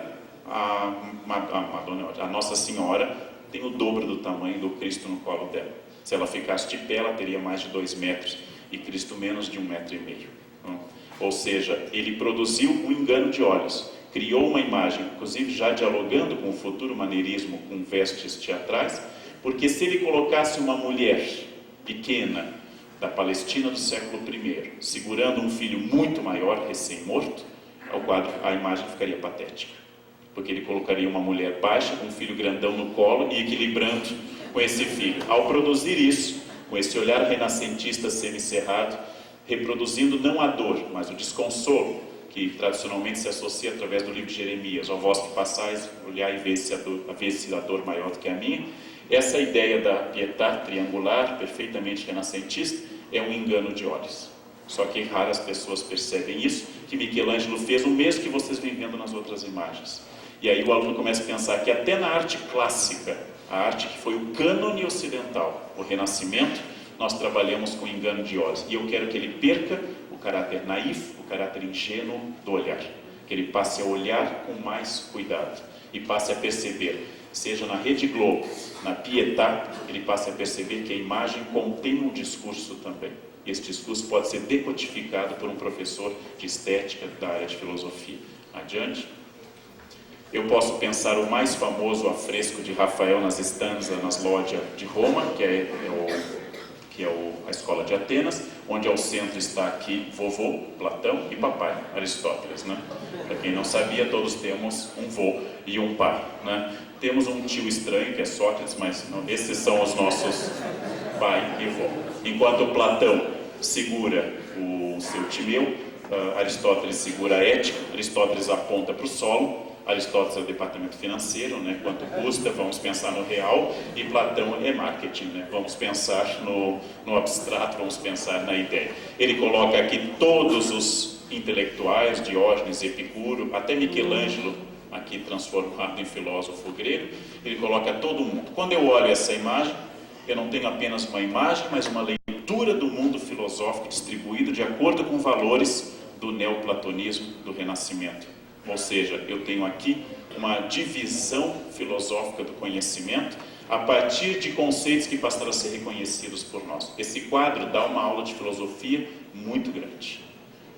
a Nossa Senhora tem o dobro do tamanho do Cristo no colo dela. Se ela ficasse de pé, ela teria mais de 2 metros, e Cristo menos de 1,5 metros. Ou seja, ele produziu um engano de olhos. Criou uma imagem, inclusive já dialogando com o futuro maneirismo, com vestes teatrais, porque se ele colocasse uma mulher pequena da Palestina do século I, segurando um filho muito maior, recém-morto, a imagem ficaria patética. Porque ele colocaria uma mulher baixa, com um filho grandão no colo e equilibrando com esse filho. Ao produzir isso, com esse olhar renascentista semicerrado, reproduzindo não a dor, mas o desconsolo, que tradicionalmente se associa através do livro de Jeremias: ó vós que passais, olhai e vê se a dor maior do que a minha. Essa ideia da Pietà triangular, perfeitamente renascentista, é um engano de olhos. Só que raras pessoas percebem isso, que Michelangelo fez o mesmo que vocês vêm vendo nas outras imagens. E aí o aluno começa a pensar que até na arte clássica, a arte que foi o cânone ocidental, o Renascimento, nós trabalhamos com engano de olhos. E eu quero que ele perca o caráter naif, o caráter ingênuo do olhar. Que ele passe a olhar com mais cuidado e passe a perceber, seja na Rede Globo, na Pietà, ele passe a perceber que a imagem contém um discurso também. Esse discurso pode ser decodificado por um professor de estética da área de filosofia. Adiante. Eu posso pensar o mais famoso afresco de Rafael nas Stanze, nas Loggia de Roma, que é a escola de Atenas, onde ao centro está aqui vovô, Platão, e papai, Aristóteles, né? Para quem não sabia, todos temos um vô e um pai, né? Temos um tio estranho, que é Sócrates, mas não, esses são os nossos pai e vô. Enquanto Platão segura o seu Timeu, Aristóteles segura a ética, Aristóteles aponta para o solo, Aristóteles é o departamento financeiro, né? Quanto custa, vamos pensar no real, e Platão é marketing, né? Vamos pensar no abstrato, vamos pensar na ideia. Ele coloca aqui todos os intelectuais, Diógenes, Epicuro, até Michelangelo, aqui transformado em filósofo grego, ele coloca todo mundo. Quando eu olho essa imagem, eu não tenho apenas uma imagem, mas uma leitura do mundo filosófico distribuído de acordo com valores do neoplatonismo, do Renascimento. Ou seja, eu tenho aqui uma divisão filosófica do conhecimento a partir de conceitos que passaram a ser reconhecidos por nós. Esse quadro dá uma aula de filosofia muito grande.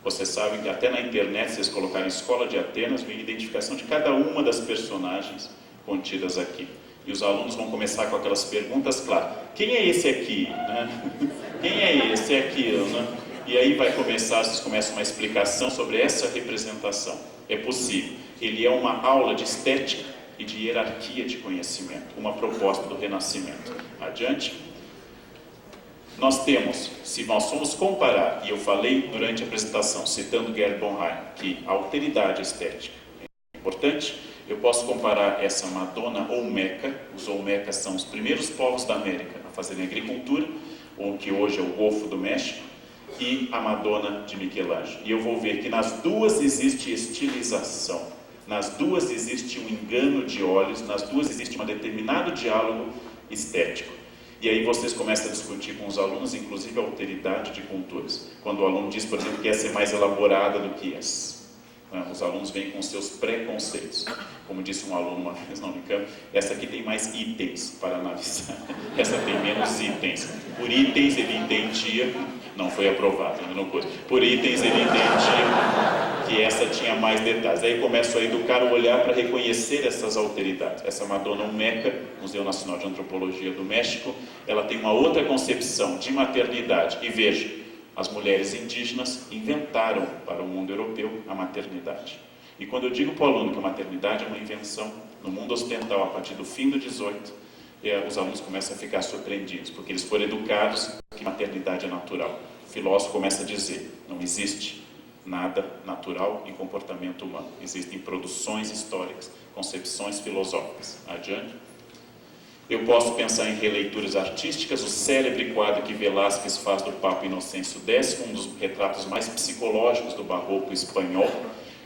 Vocês sabem que até na internet, se vocês colocarem Escola de Atenas, vem a identificação de cada uma das personagens contidas aqui. E os alunos vão começar com aquelas perguntas, claro, quem é esse aqui? Né? Quem é esse? É aquilo, né? E aí vocês começam uma explicação sobre essa representação. É possível. Ele é uma aula de estética e de hierarquia de conhecimento, uma proposta do Renascimento. Adiante. Nós temos, se nós formos comparar, e eu falei durante a apresentação, citando Gerd von Hay, que a alteridade estética é importante, eu posso comparar essa Madonna Olmeca, os Olmecas são os primeiros povos da América a fazerem agricultura, o que hoje é o Golfo do México, e a Madonna de Michelangelo. E eu vou ver que nas duas existe estilização. Nas duas existe um engano de olhos, nas duas existe um determinado diálogo estético. E aí vocês começam a discutir com os alunos, inclusive a alteridade de culturas. Quando o aluno diz, por exemplo, que essa é mais elaborada do que essa. Os alunos vêm com seus preconceitos. Como disse um aluno uma vez, não me engano, essa aqui tem mais itens para analisar, essa tem menos itens. Por itens ele entendia, não foi aprovado, ainda não pôs. Por itens ele entendia que essa tinha mais detalhes. Aí começo a educar o olhar para reconhecer essas alteridades. Essa Madonna Olmeca, Museu Nacional de Antropologia do México, ela tem uma outra concepção de maternidade. E veja, as mulheres indígenas inventaram para o mundo europeu a maternidade. E quando eu digo para o aluno que a maternidade é uma invenção no mundo ocidental a partir do fim do 18, os alunos começam a ficar surpreendidos, porque eles foram educados que maternidade é natural. O filósofo começa a dizer, não existe nada natural em comportamento humano. Existem produções históricas, concepções filosóficas. Adiante. Eu posso pensar em releituras artísticas, o célebre quadro que Velázquez faz do Papa Inocêncio X, um dos retratos mais psicológicos do barroco espanhol.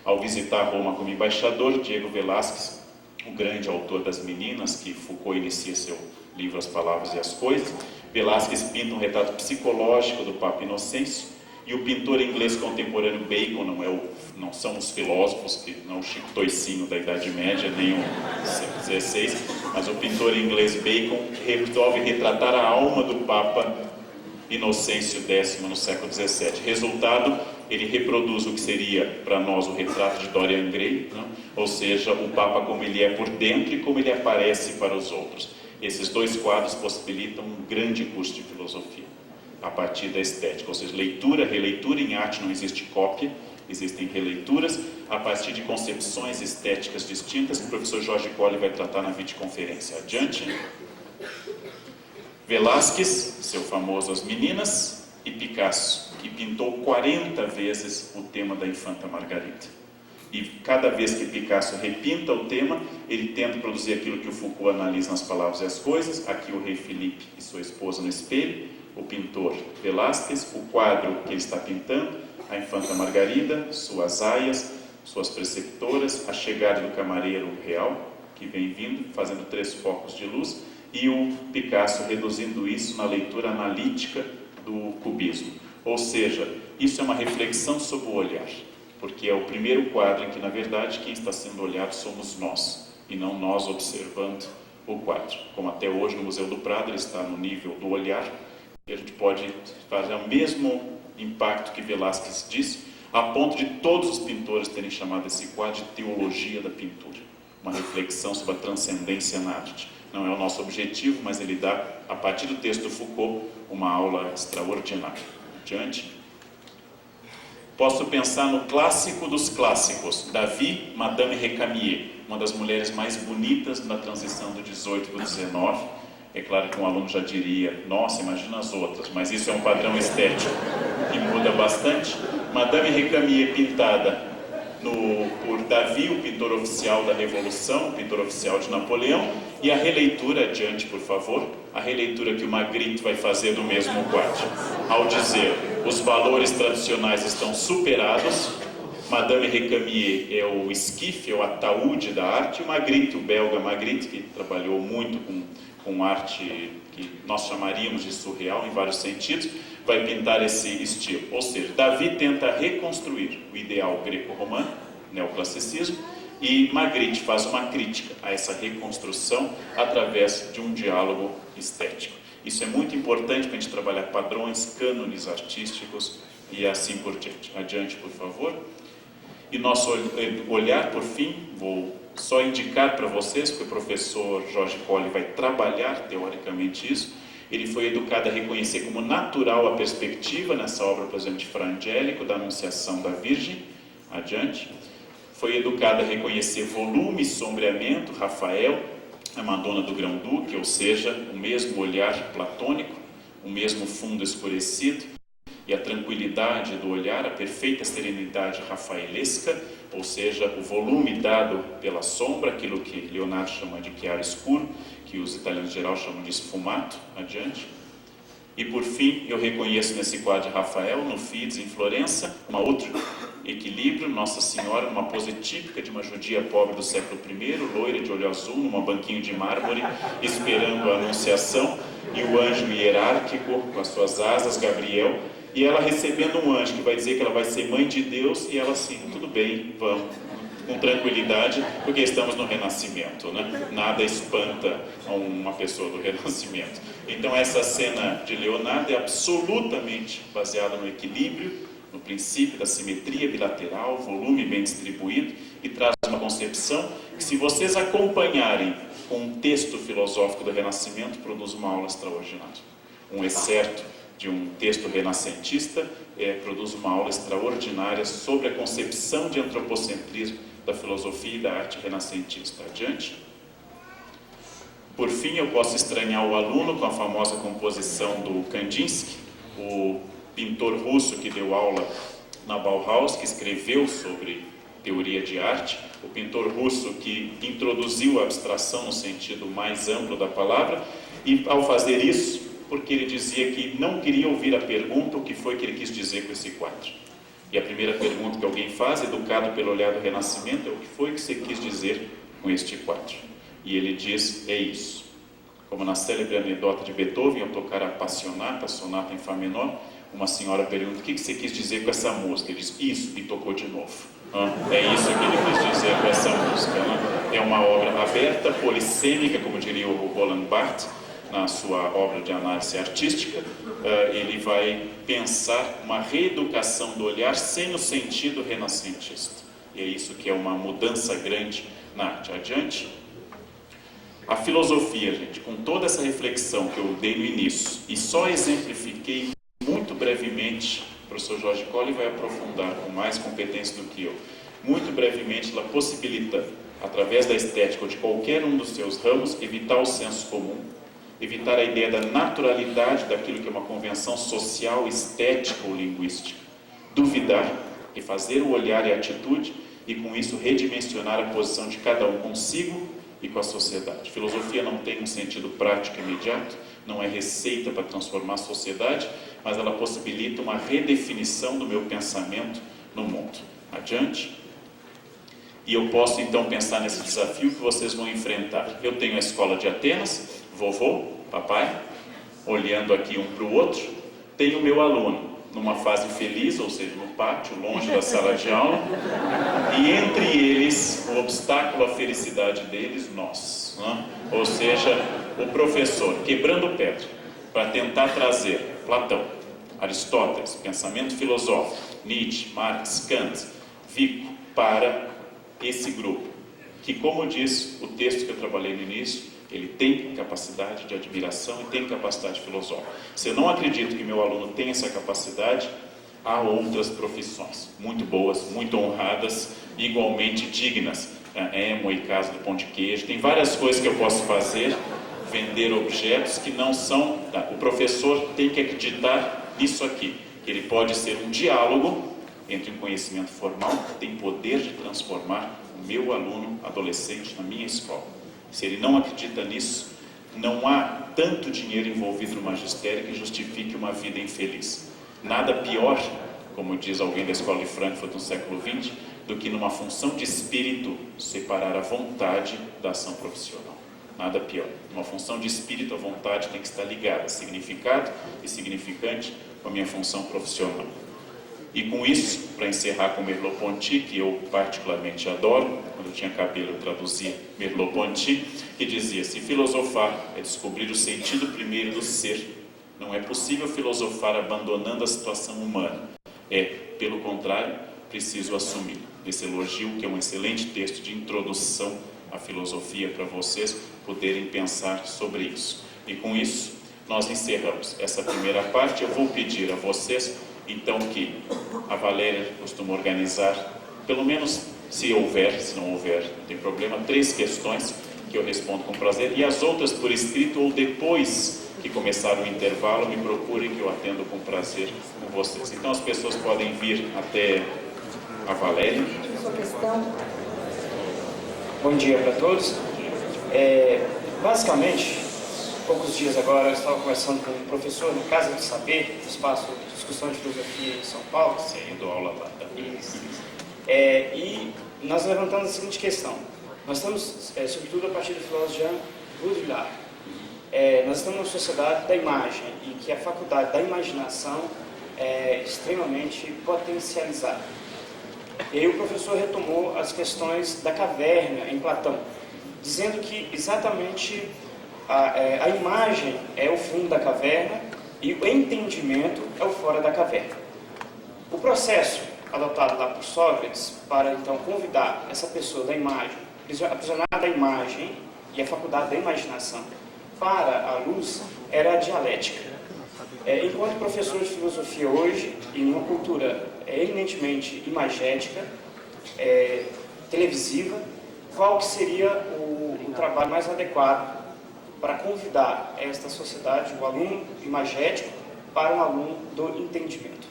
Ao visitar Roma como embaixador, Diego Velázquez, o grande autor das Meninas, que Foucault inicia seu livro As Palavras e as Coisas, Velázquez pinta um retrato psicológico do Papa Inocêncio, e o pintor inglês contemporâneo Bacon, não são os filósofos, que não o Chico Toicinho da Idade Média, nem o século XVI, mas o pintor inglês Bacon resolve retratar a alma do Papa Inocêncio X no século XVII. Resultado, ele reproduz o que seria para nós o retrato de Dorian Gray, não? Ou seja, o Papa como ele é por dentro e como ele aparece para os outros. Esses dois quadros possibilitam um grande curso de filosofia a partir da estética, ou seja, leitura, releitura. Em arte não existe cópia, existem releituras a partir de concepções estéticas distintas que o professor Jorge Colli vai tratar na videoconferência. Adiante. Velázquez, seu famoso As Meninas, e Picasso, que pintou 40 vezes o tema da Infanta Margarida. E cada vez que Picasso repinta o tema, ele tenta produzir aquilo que o Foucault analisa nas Palavras e as Coisas, aqui o rei Felipe e sua esposa no espelho, o pintor Velázquez, o quadro que ele está pintando, a Infanta Margarida, suas aias, suas preceptoras, a chegada do camareiro real, que vem vindo, fazendo 3 focos de luz, e o Picasso reduzindo isso na leitura analítica do cubismo. Ou seja, isso é uma reflexão sobre o olhar, porque é o primeiro quadro em que, na verdade, quem está sendo olhado somos nós, e não nós observando o quadro. Como até hoje no Museu do Prado ele está no nível do olhar, e a gente pode fazer o mesmo impacto que Velázquez disse, a ponto de todos os pintores terem chamado esse quadro de teologia da pintura, uma reflexão sobre a transcendência na arte. Não é o nosso objetivo, mas ele dá, a partir do texto do Foucault, uma aula extraordinária. Adiante. Posso pensar no clássico dos clássicos, Davi, Madame Récamier, uma das mulheres mais bonitas da transição do 18 para o 19. É claro que um aluno já diria, nossa, imagina as outras, mas isso é um padrão estético que muda bastante. Madame Récamier pintada por Davi, o pintor oficial da Revolução, o pintor oficial de Napoleão, e a releitura, adiante por favor, a releitura que o Magritte vai fazer do mesmo quadro, ao dizer, os valores tradicionais estão superados, Madame Récamier é o esquife, é o ataúde da arte, e o Magritte, o belga Magritte, que trabalhou muito com arte que nós chamaríamos de surreal em vários sentidos, vai pintar esse estilo. Ou seja, Davi tenta reconstruir o ideal greco-romano, neoclassicismo, e Magritte faz uma crítica a essa reconstrução através de um diálogo estético. Isso é muito importante para a gente trabalhar padrões, cânones artísticos e assim por diante. Adiante, por favor. E nosso olhar, por fim, vou só indicar para vocês, porque o professor Jorge Colli vai trabalhar teoricamente isso. Ele foi educado a reconhecer como natural a perspectiva nessa obra, por exemplo, de Fra Angelico, da Anunciação da Virgem. Adiante. Foi educado a reconhecer volume e sombreamento, Rafael, a Madonna do Grão-Duque, ou seja, o mesmo olhar platônico, o mesmo fundo escurecido, e a tranquilidade do olhar, a perfeita serenidade rafaelesca, ou seja, o volume dado pela sombra, aquilo que Leonardo chama de chiaro escuro, que os italianos em geral chamam de sfumato. Adiante. E por fim, eu reconheço nesse quadro de Rafael, no Fides, em Florença, uma outra equilíbrio, Nossa Senhora numa pose típica de uma judia pobre do século I, loira de olho azul, num banquinho de mármore, esperando a anunciação, e o anjo hierárquico com as suas asas, Gabriel, e ela recebendo um anjo que vai dizer que ela vai ser mãe de Deus, e ela assim, tudo bem, vamos, com tranquilidade, porque estamos no Renascimento, né? Nada espanta uma pessoa do Renascimento. Então essa cena de Leonardo é absolutamente baseada no equilíbrio, no princípio da simetria bilateral, volume bem distribuído, e traz uma concepção que, se vocês acompanharem com um texto filosófico do Renascimento, produz uma aula extraordinária. Um excerto de um texto renascentista produz uma aula extraordinária sobre a concepção de antropocentrismo da filosofia e da arte renascentista. Adiante. Por fim, eu posso estranhar o aluno com a famosa composição do Kandinsky, o pintor russo que deu aula na Bauhaus, que escreveu sobre teoria de arte, o pintor russo que introduziu a abstração no sentido mais amplo da palavra, e ao fazer isso, porque ele dizia que não queria ouvir a pergunta o que foi que ele quis dizer com esse quadro. E a primeira pergunta que alguém faz, educado pelo olhar do Renascimento, é: o que foi que você quis dizer com este quadro? E ele diz: é isso. Como na célebre anedota de Beethoven, ao tocar a Passionata, a sonata em Fá menor, uma senhora pergunta: o que você quis dizer com essa música? Ele diz: isso, e tocou de novo. É isso que ele quis dizer com essa música. É uma obra aberta, polissêmica, como diria o Roland Barthes, na sua obra de análise artística. Ele vai pensar uma reeducação do olhar sem o sentido renascentista. E é isso que é uma mudança grande na arte. Adiante. A filosofia, gente, com toda essa reflexão que eu dei no início, e só exemplifiquei muito brevemente, o professor Jorge Colli vai aprofundar com mais competência do que eu, muito brevemente, ela possibilita, através da estética ou de qualquer um dos seus ramos, evitar o senso comum, evitar a ideia da naturalidade daquilo que é uma convenção social, estética ou linguística, duvidar, refazer o olhar e a atitude, e com isso redimensionar a posição de cada um consigo e com a sociedade. Filosofia não tem um sentido prático imediato, não é receita para transformar a sociedade, mas ela possibilita uma redefinição do meu pensamento no mundo. Adiante. E eu posso então pensar nesse desafio que vocês vão enfrentar. Eu tenho a escola de Atenas, vovô, papai, olhando aqui um para o outro. Tenho o meu aluno numa fase feliz, ou seja, no pátio, longe da sala de aula, e entre eles, o obstáculo à felicidade deles, nós, né? Ou seja, o professor quebrando pedra para tentar trazer Platão, Aristóteles, pensamento filosófico, Nietzsche, Marx, Kant, Vico, para esse grupo, que, como diz o texto que eu trabalhei no início, ele tem capacidade de admiração e tem capacidade filosófica. Se eu não acredito que meu aluno tem essa capacidade, há outras profissões muito boas, muito honradas, igualmente dignas. Emo e Casa do Pão de Queijo, tem várias coisas que eu posso fazer, vender objetos que não são... O professor tem que acreditar nisso aqui, que ele pode ser um diálogo entre um conhecimento formal que tem poder de transformar o meu aluno adolescente na minha escola. Se ele não acredita nisso, não há tanto dinheiro envolvido no magistério que justifique uma vida infeliz. Nada pior, como diz alguém da escola de Frankfurt no século XX, do que numa função de espírito separar a vontade da ação profissional. Nada pior. Uma função de espírito, a vontade tem que estar ligada, significado e significante, com a minha função profissional. E com isso, para encerrar com Merleau-Ponty, que eu particularmente adoro, quando eu tinha cabelo eu traduzia Merleau-Ponty, que dizia: se filosofar é descobrir o sentido primeiro do ser, não é possível filosofar abandonando a situação humana. Pelo contrário, preciso assumir. Esse elogio, que é um excelente texto de introdução à filosofia para vocês poderem pensar sobre isso. E com isso, nós encerramos essa primeira parte. Eu vou pedir a vocês, então, que a Valéria costuma organizar, pelo menos, se houver, se não houver, não tem problema, 3 questões que eu respondo com prazer, e as outras por escrito ou depois que começar o intervalo, me procurem que eu atendo com prazer com vocês. Então, as pessoas podem vir até a Valéria.
Bom dia para todos. Basicamente, poucos dias agora eu estava conversando com um professor no Casa do Saber, no espaço de discussão de filosofia em São Paulo.
Sim, dou aula lá também.
E nós levantamos a seguinte questão. Nós estamos, sobretudo a partir do filósofo Jean Baudrillard, nós estamos numa sociedade da imagem e que a faculdade da imaginação é extremamente potencializada. E aí o professor retomou as questões da caverna em Platão, dizendo que exatamente a imagem é o fundo da caverna e o entendimento é o fora da caverna. O processo adotado lá por Sócrates para então convidar essa pessoa da imagem, aprisionada da imagem e a faculdade da imaginação para a luz, era a dialética. Enquanto professor de filosofia hoje, em uma cultura eminentemente imagética, televisiva, qual que seria o trabalho mais adequado para convidar esta sociedade, o aluno imagético, para um aluno do entendimento?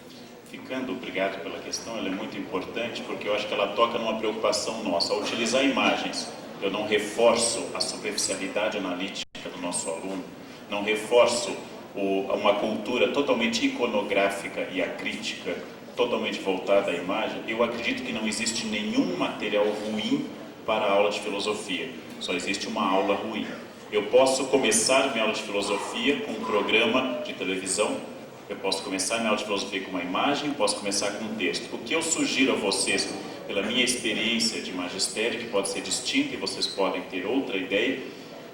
Obrigado pela questão, ela é muito importante porque eu acho que ela toca numa preocupação nossa. Ao utilizar imagens, eu não reforço a superficialidade analítica do nosso aluno, não reforço uma cultura totalmente iconográfica e a crítica totalmente voltada à imagem. Eu acredito que não existe nenhum material ruim para a aula de filosofia, só existe uma aula ruim. Eu posso começar minha aula de filosofia com um programa de televisão, eu posso começar minha aula de filosofia com uma imagem, posso começar com um texto. O que eu sugiro a vocês, pela minha experiência de magistério, que pode ser distinta e vocês podem ter outra ideia,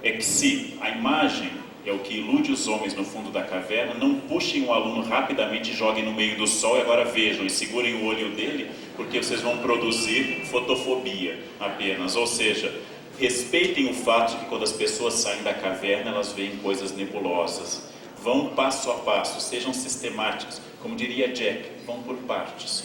é que se a imagem é o que ilude os homens no fundo da caverna, não puxem o aluno rapidamente e joguem no meio do sol e agora vejam e segurem o olho dele, porque vocês vão produzir fotofobia apenas. Ou seja, respeitem o fato de que quando as pessoas saem da caverna, elas veem coisas nebulosas. Vão passo a passo, sejam sistemáticos. Como diria Jack, vão por partes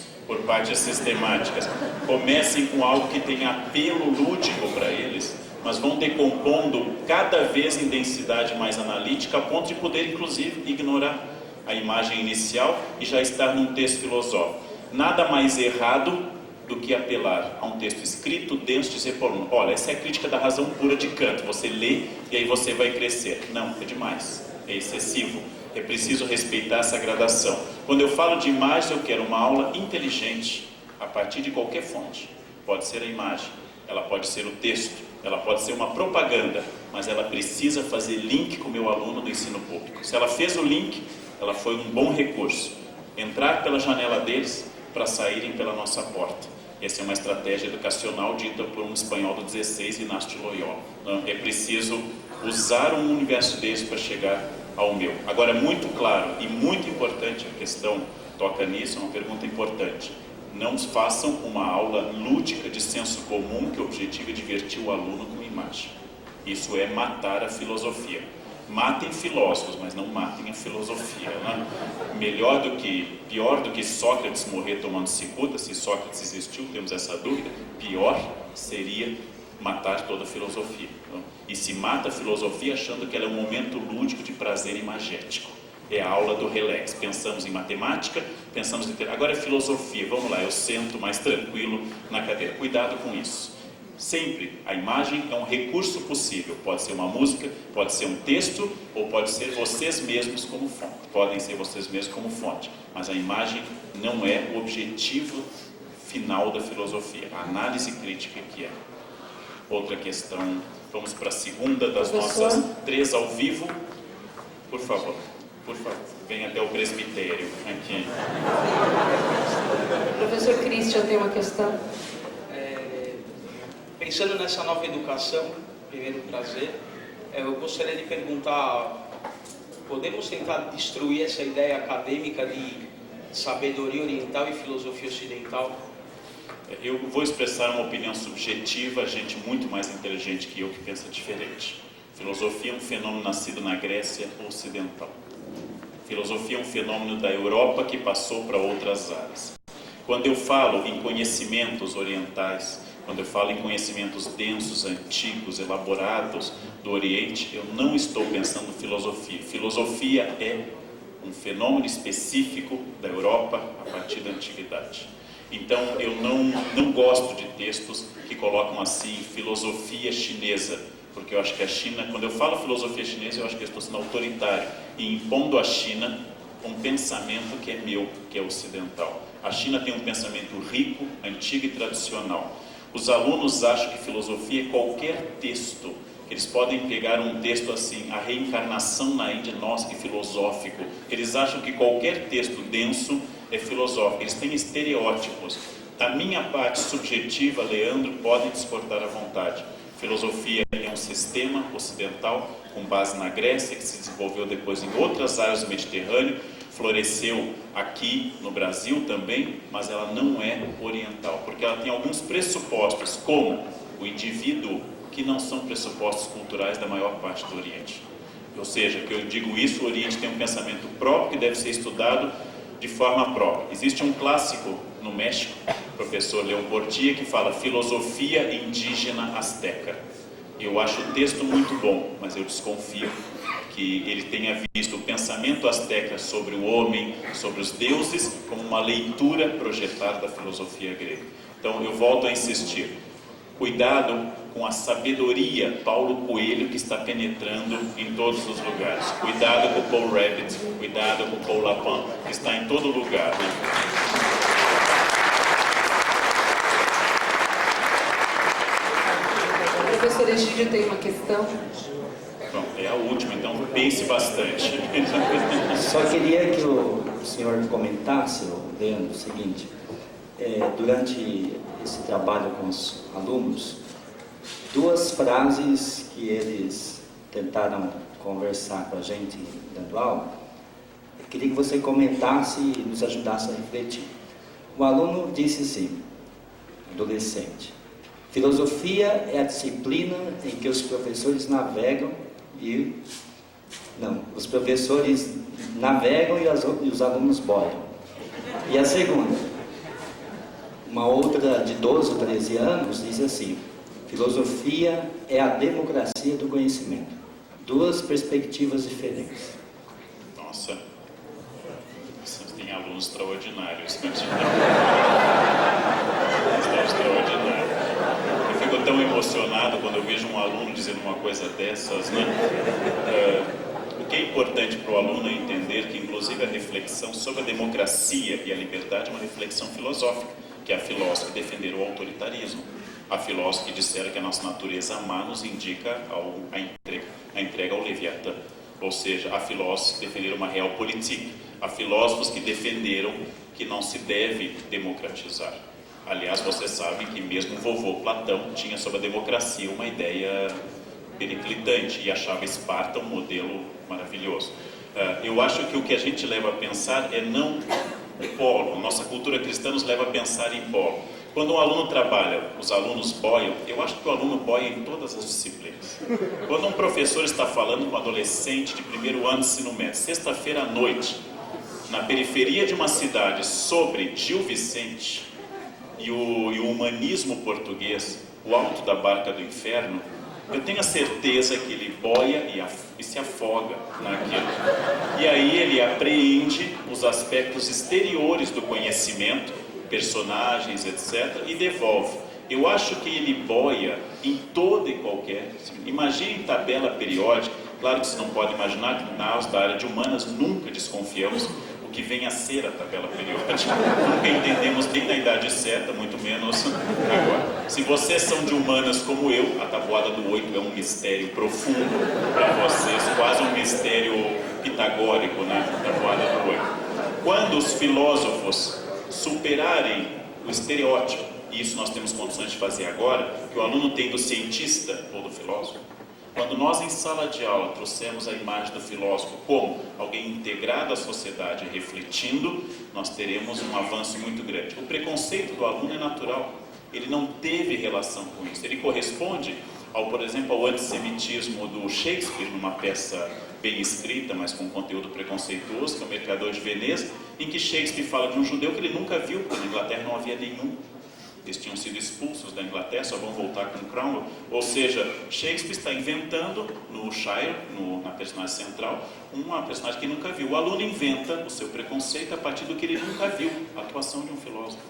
sistemáticas. Comecem com algo que tenha apelo lúdico para eles, mas vão decompondo cada vez em densidade mais analítica, a ponto de poder, inclusive, ignorar a imagem inicial e já estar num texto filosófico. Nada mais errado do que apelar a um texto escrito, denso, de dizer, olha, essa é a crítica da razão pura de Kant, você lê e aí você vai crescer. Não, é demais, é excessivo, é preciso respeitar essa gradação. Quando eu falo de imagens, eu quero uma aula inteligente, a partir de qualquer fonte. Pode ser a imagem, ela pode ser o texto, ela pode ser uma propaganda, mas ela precisa fazer link com o meu aluno do ensino público. Se ela fez o link, ela foi um bom recurso. Entrar pela janela deles para saírem pela nossa porta. Essa é uma estratégia educacional dita por um espanhol do 16, Inácio de Loyola. É preciso usar um universo deles para chegar ao meu. Agora, é muito claro e muito importante, a questão toca nisso, é uma pergunta importante. Não façam uma aula lúdica de senso comum que o objetivo é divertir o aluno com imagem. Isso é matar a filosofia. Matem filósofos, mas não matem a filosofia, né? Pior do que Sócrates morrer tomando cicuta, se Sócrates existiu, temos essa dúvida, pior seria matar toda a filosofia. Né? E se mata a filosofia achando que ela é um momento lúdico de prazer imagético. É a aula do relax. Pensamos em matemática, pensamos em... Agora é filosofia, vamos lá, eu sento mais tranquilo na cadeira. Cuidado com isso. Sempre a imagem é um recurso possível. Pode ser uma música, pode ser um texto, ou pode ser vocês mesmos como fonte. Podem ser vocês mesmos como fonte. Mas a imagem não é o objetivo final da filosofia. A análise crítica que é. Outra questão. Vamos para a segunda das nossas 3 ao vivo. Por favor. Por favor, venha até o presbitério aqui.
Professor Christian tem uma questão.
Pensando nessa nova educação, primeiro prazer, eu gostaria de perguntar, podemos tentar destruir essa ideia acadêmica de sabedoria oriental e filosofia ocidental?
Eu vou expressar uma opinião subjetiva, gente muito mais inteligente que eu que pensa diferente. Filosofia é um fenômeno nascido na Grécia ocidental. Filosofia é um fenômeno da Europa que passou para outras áreas. Quando eu falo em conhecimentos orientais, quando eu falo em conhecimentos densos, antigos, elaborados do Oriente, eu não estou pensando em filosofia. Filosofia é um fenômeno específico da Europa a partir da Antiguidade. Então, eu não gosto de textos que colocam assim, filosofia chinesa, porque eu acho que a China, quando eu falo filosofia chinesa, eu acho que eu estou sendo autoritário e impondo à China um pensamento que é meu, que é ocidental. A China tem um pensamento rico, antigo e tradicional. Os alunos acham que filosofia é qualquer texto, que eles podem pegar um texto assim, a reencarnação na Índia, nossa, que filosófico. Eles acham que qualquer texto denso é filosófico, eles têm estereótipos. A minha parte subjetiva, Leandro, pode discordar à vontade. Filosofia é um sistema ocidental com base na Grécia, que se desenvolveu depois em outras áreas do Mediterrâneo, floresceu aqui no Brasil também, mas ela não é oriental, porque ela tem alguns pressupostos, como o indivíduo, que não são pressupostos culturais da maior parte do Oriente. Ou seja, que eu digo isso, o Oriente tem um pensamento próprio que deve ser estudado de forma própria. Existe um clássico no México, o professor León Portilla, que fala filosofia indígena asteca. Eu acho o texto muito bom, mas eu desconfio que ele tenha visto o pensamento asteca sobre o homem, sobre os deuses, como uma leitura projetada da filosofia grega. Então eu volto a insistir, cuidado com a sabedoria Paulo Coelho que está penetrando em todos os lugares. Cuidado com o Paul Rabbit, cuidado com o Paul Lapin, que está em todo lugar.
Professor Egídio tem uma questão.
Bom, é a última, então pense bastante.
Só queria que o senhor comentasse, Leandro, o seguinte, durante esse trabalho com os alunos, duas frases que eles tentaram conversar com a gente dando aula, eu queria que você comentasse e nos ajudasse a refletir. O aluno disse assim, adolescente, filosofia é a disciplina em que os professores navegam e... Não, os professores navegam e os alunos boiam. E a segunda, uma outra de 12 ou 13 anos diz assim, filosofia é a democracia do conhecimento. Duas perspectivas diferentes.
Nossa, vocês têm alunos extraordinários. Extraordinário. Eu fico tão emocionado quando eu vejo um aluno dizendo uma coisa dessas, né? O que é importante para o aluno é entender que, inclusive, a reflexão sobre a democracia e a liberdade é uma reflexão filosófica, que é a filósofa que defender o autoritarismo. A filósofa que disseram que a nossa natureza má nos indica a entrega ao Leviatã. Ou seja, há filósofos que defenderam uma realpolitik, há filósofos que defenderam que não se deve democratizar. Aliás, vocês sabem que mesmo o vovô Platão tinha sobre a democracia uma ideia periclitante e achava Esparta um modelo maravilhoso. Eu acho que o que a gente leva a pensar é não o polo. Nossa cultura cristã nos leva a pensar em polo. Quando um aluno trabalha, os alunos boiam, eu acho que o aluno boia em todas as disciplinas. Quando um professor está falando com um adolescente de primeiro ano de ensino médio, sexta-feira à noite, na periferia de uma cidade, sobre Gil Vicente e o humanismo português, o alto da barca do inferno, eu tenho a certeza que ele boia e se afoga naquilo. E aí ele apreende os aspectos exteriores do conhecimento, personagens, etc., e devolve. Eu acho que ele boia em toda e qualquer... Imagine tabela periódica. Claro que você não pode imaginar que nós, da área de humanas, nunca desconfiamos o que vem a ser a tabela periódica. Nunca entendemos nem na idade certa, muito menos agora. Se vocês são de humanas como eu, a tabuada do 8 é um mistério profundo para vocês, quase um mistério pitagórico, né? A tabuada do 8. Quando os filósofos superarem o estereótipo, e isso nós temos condições de fazer agora, que o aluno tem do cientista ou do filósofo, quando nós em sala de aula trouxemos a imagem do filósofo como alguém integrado à sociedade refletindo, nós teremos um avanço muito grande. O preconceito do aluno é natural, ele não teve relação com isso, ele corresponde ao, por exemplo, ao antissemitismo do Shakespeare, numa peça bem escrita, mas com conteúdo preconceituoso, que é o Mercador de Veneza, em que Shakespeare fala de um judeu que ele nunca viu, porque na Inglaterra não havia nenhum. Eles tinham sido expulsos da Inglaterra, só vão voltar com Cromwell. Ou seja, Shakespeare está inventando no Shire, na personagem central, uma personagem que nunca viu. O aluno inventa o seu preconceito a partir do que ele nunca viu, a atuação de um filósofo.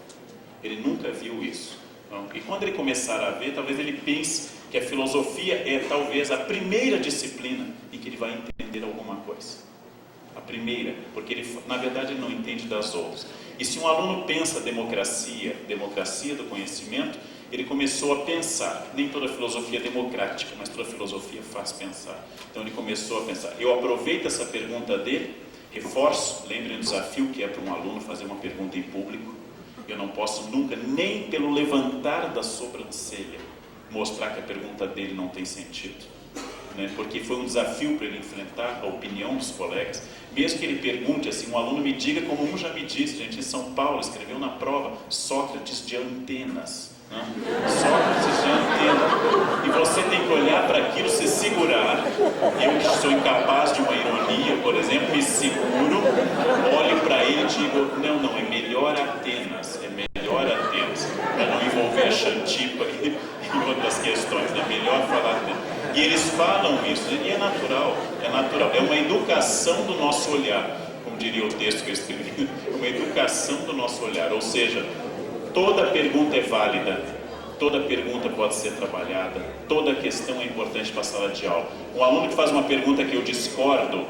Ele nunca viu isso. Não? E quando ele começar a ver, talvez ele pense que a filosofia é talvez a primeira disciplina em que ele vai entender alguma coisa. A primeira, porque ele, na verdade, ele não entende das outras. E se um aluno pensa democracia do conhecimento, ele começou a pensar. Nem toda filosofia é democrática, mas toda filosofia faz pensar. Então ele começou a pensar. Eu aproveito essa pergunta dele, reforço, lembrem o desafio que é para um aluno fazer uma pergunta em público. Eu não posso nunca, nem pelo levantar da sobrancelha, mostrar que a pergunta dele não tem sentido. Né? Porque foi um desafio para ele enfrentar a opinião dos colegas. Mesmo que ele pergunte assim, um aluno me diga, como um já me disse, gente, em São Paulo, escreveu na prova, Sócrates de antenas. Né? Sócrates de antenas. E você tem que olhar para aquilo, se segurar. Eu que sou incapaz de uma ironia, por exemplo, me seguro, olho para ele e digo, não, é melhor Atenas, para não envolver a Xantipa e outras questões, é melhor falar Atenas. E eles falam isso, e é natural, é uma educação do nosso olhar, como diria o texto que eu escrevi, uma educação do nosso olhar, ou seja, toda pergunta é válida, toda pergunta pode ser trabalhada, toda questão é importante para a sala de aula. Um aluno que faz uma pergunta que eu discordo,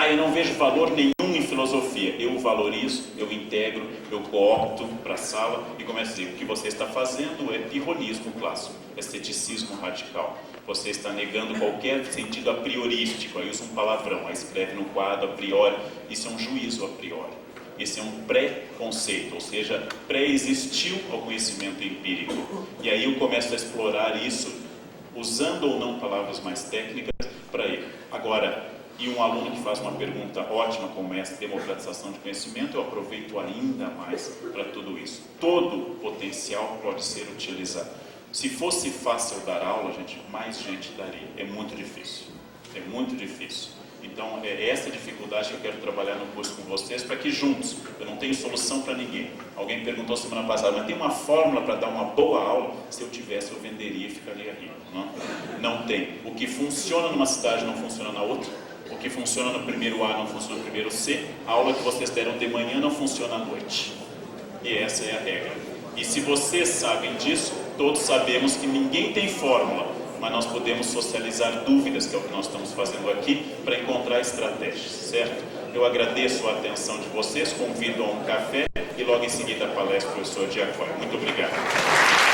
eu não vejo valor nenhum em filosofia, eu valorizo, eu integro, eu coopto para a sala e começo a dizer, o que você está fazendo é pirronismo clássico, é ceticismo radical. Você está negando qualquer sentido a priorístico, aí usa um palavrão, aí escreve no quadro a priori, isso é um juízo a priori. Esse é um pré-conceito, ou seja, pré-existiu ao conhecimento empírico. E aí eu começo a explorar isso, usando ou não palavras mais técnicas para ele. Agora, e um aluno que faz uma pergunta ótima como essa, democratização de conhecimento, eu aproveito ainda mais para tudo isso. Todo potencial pode ser utilizado. Se fosse fácil dar aula, gente, mais gente daria. É muito difícil. É muito difícil. Então, é essa dificuldade que eu quero trabalhar no curso com vocês, para que juntos, eu não tenho solução para ninguém. Alguém perguntou semana passada, mas tem uma fórmula para dar uma boa aula? Se eu tivesse, eu venderia e ficaria rico. Não tem. O que funciona numa cidade não funciona na outra. O que funciona no primeiro A não funciona no primeiro C. A aula que vocês deram de manhã não funciona à noite. E essa é a regra. E se vocês sabem disso, todos sabemos que ninguém tem fórmula, mas nós podemos socializar dúvidas, que é o que nós estamos fazendo aqui, para encontrar estratégias, certo? Eu agradeço a atenção de vocês, convido a um café e logo em seguida a palestra do professor Giacone. Muito obrigado.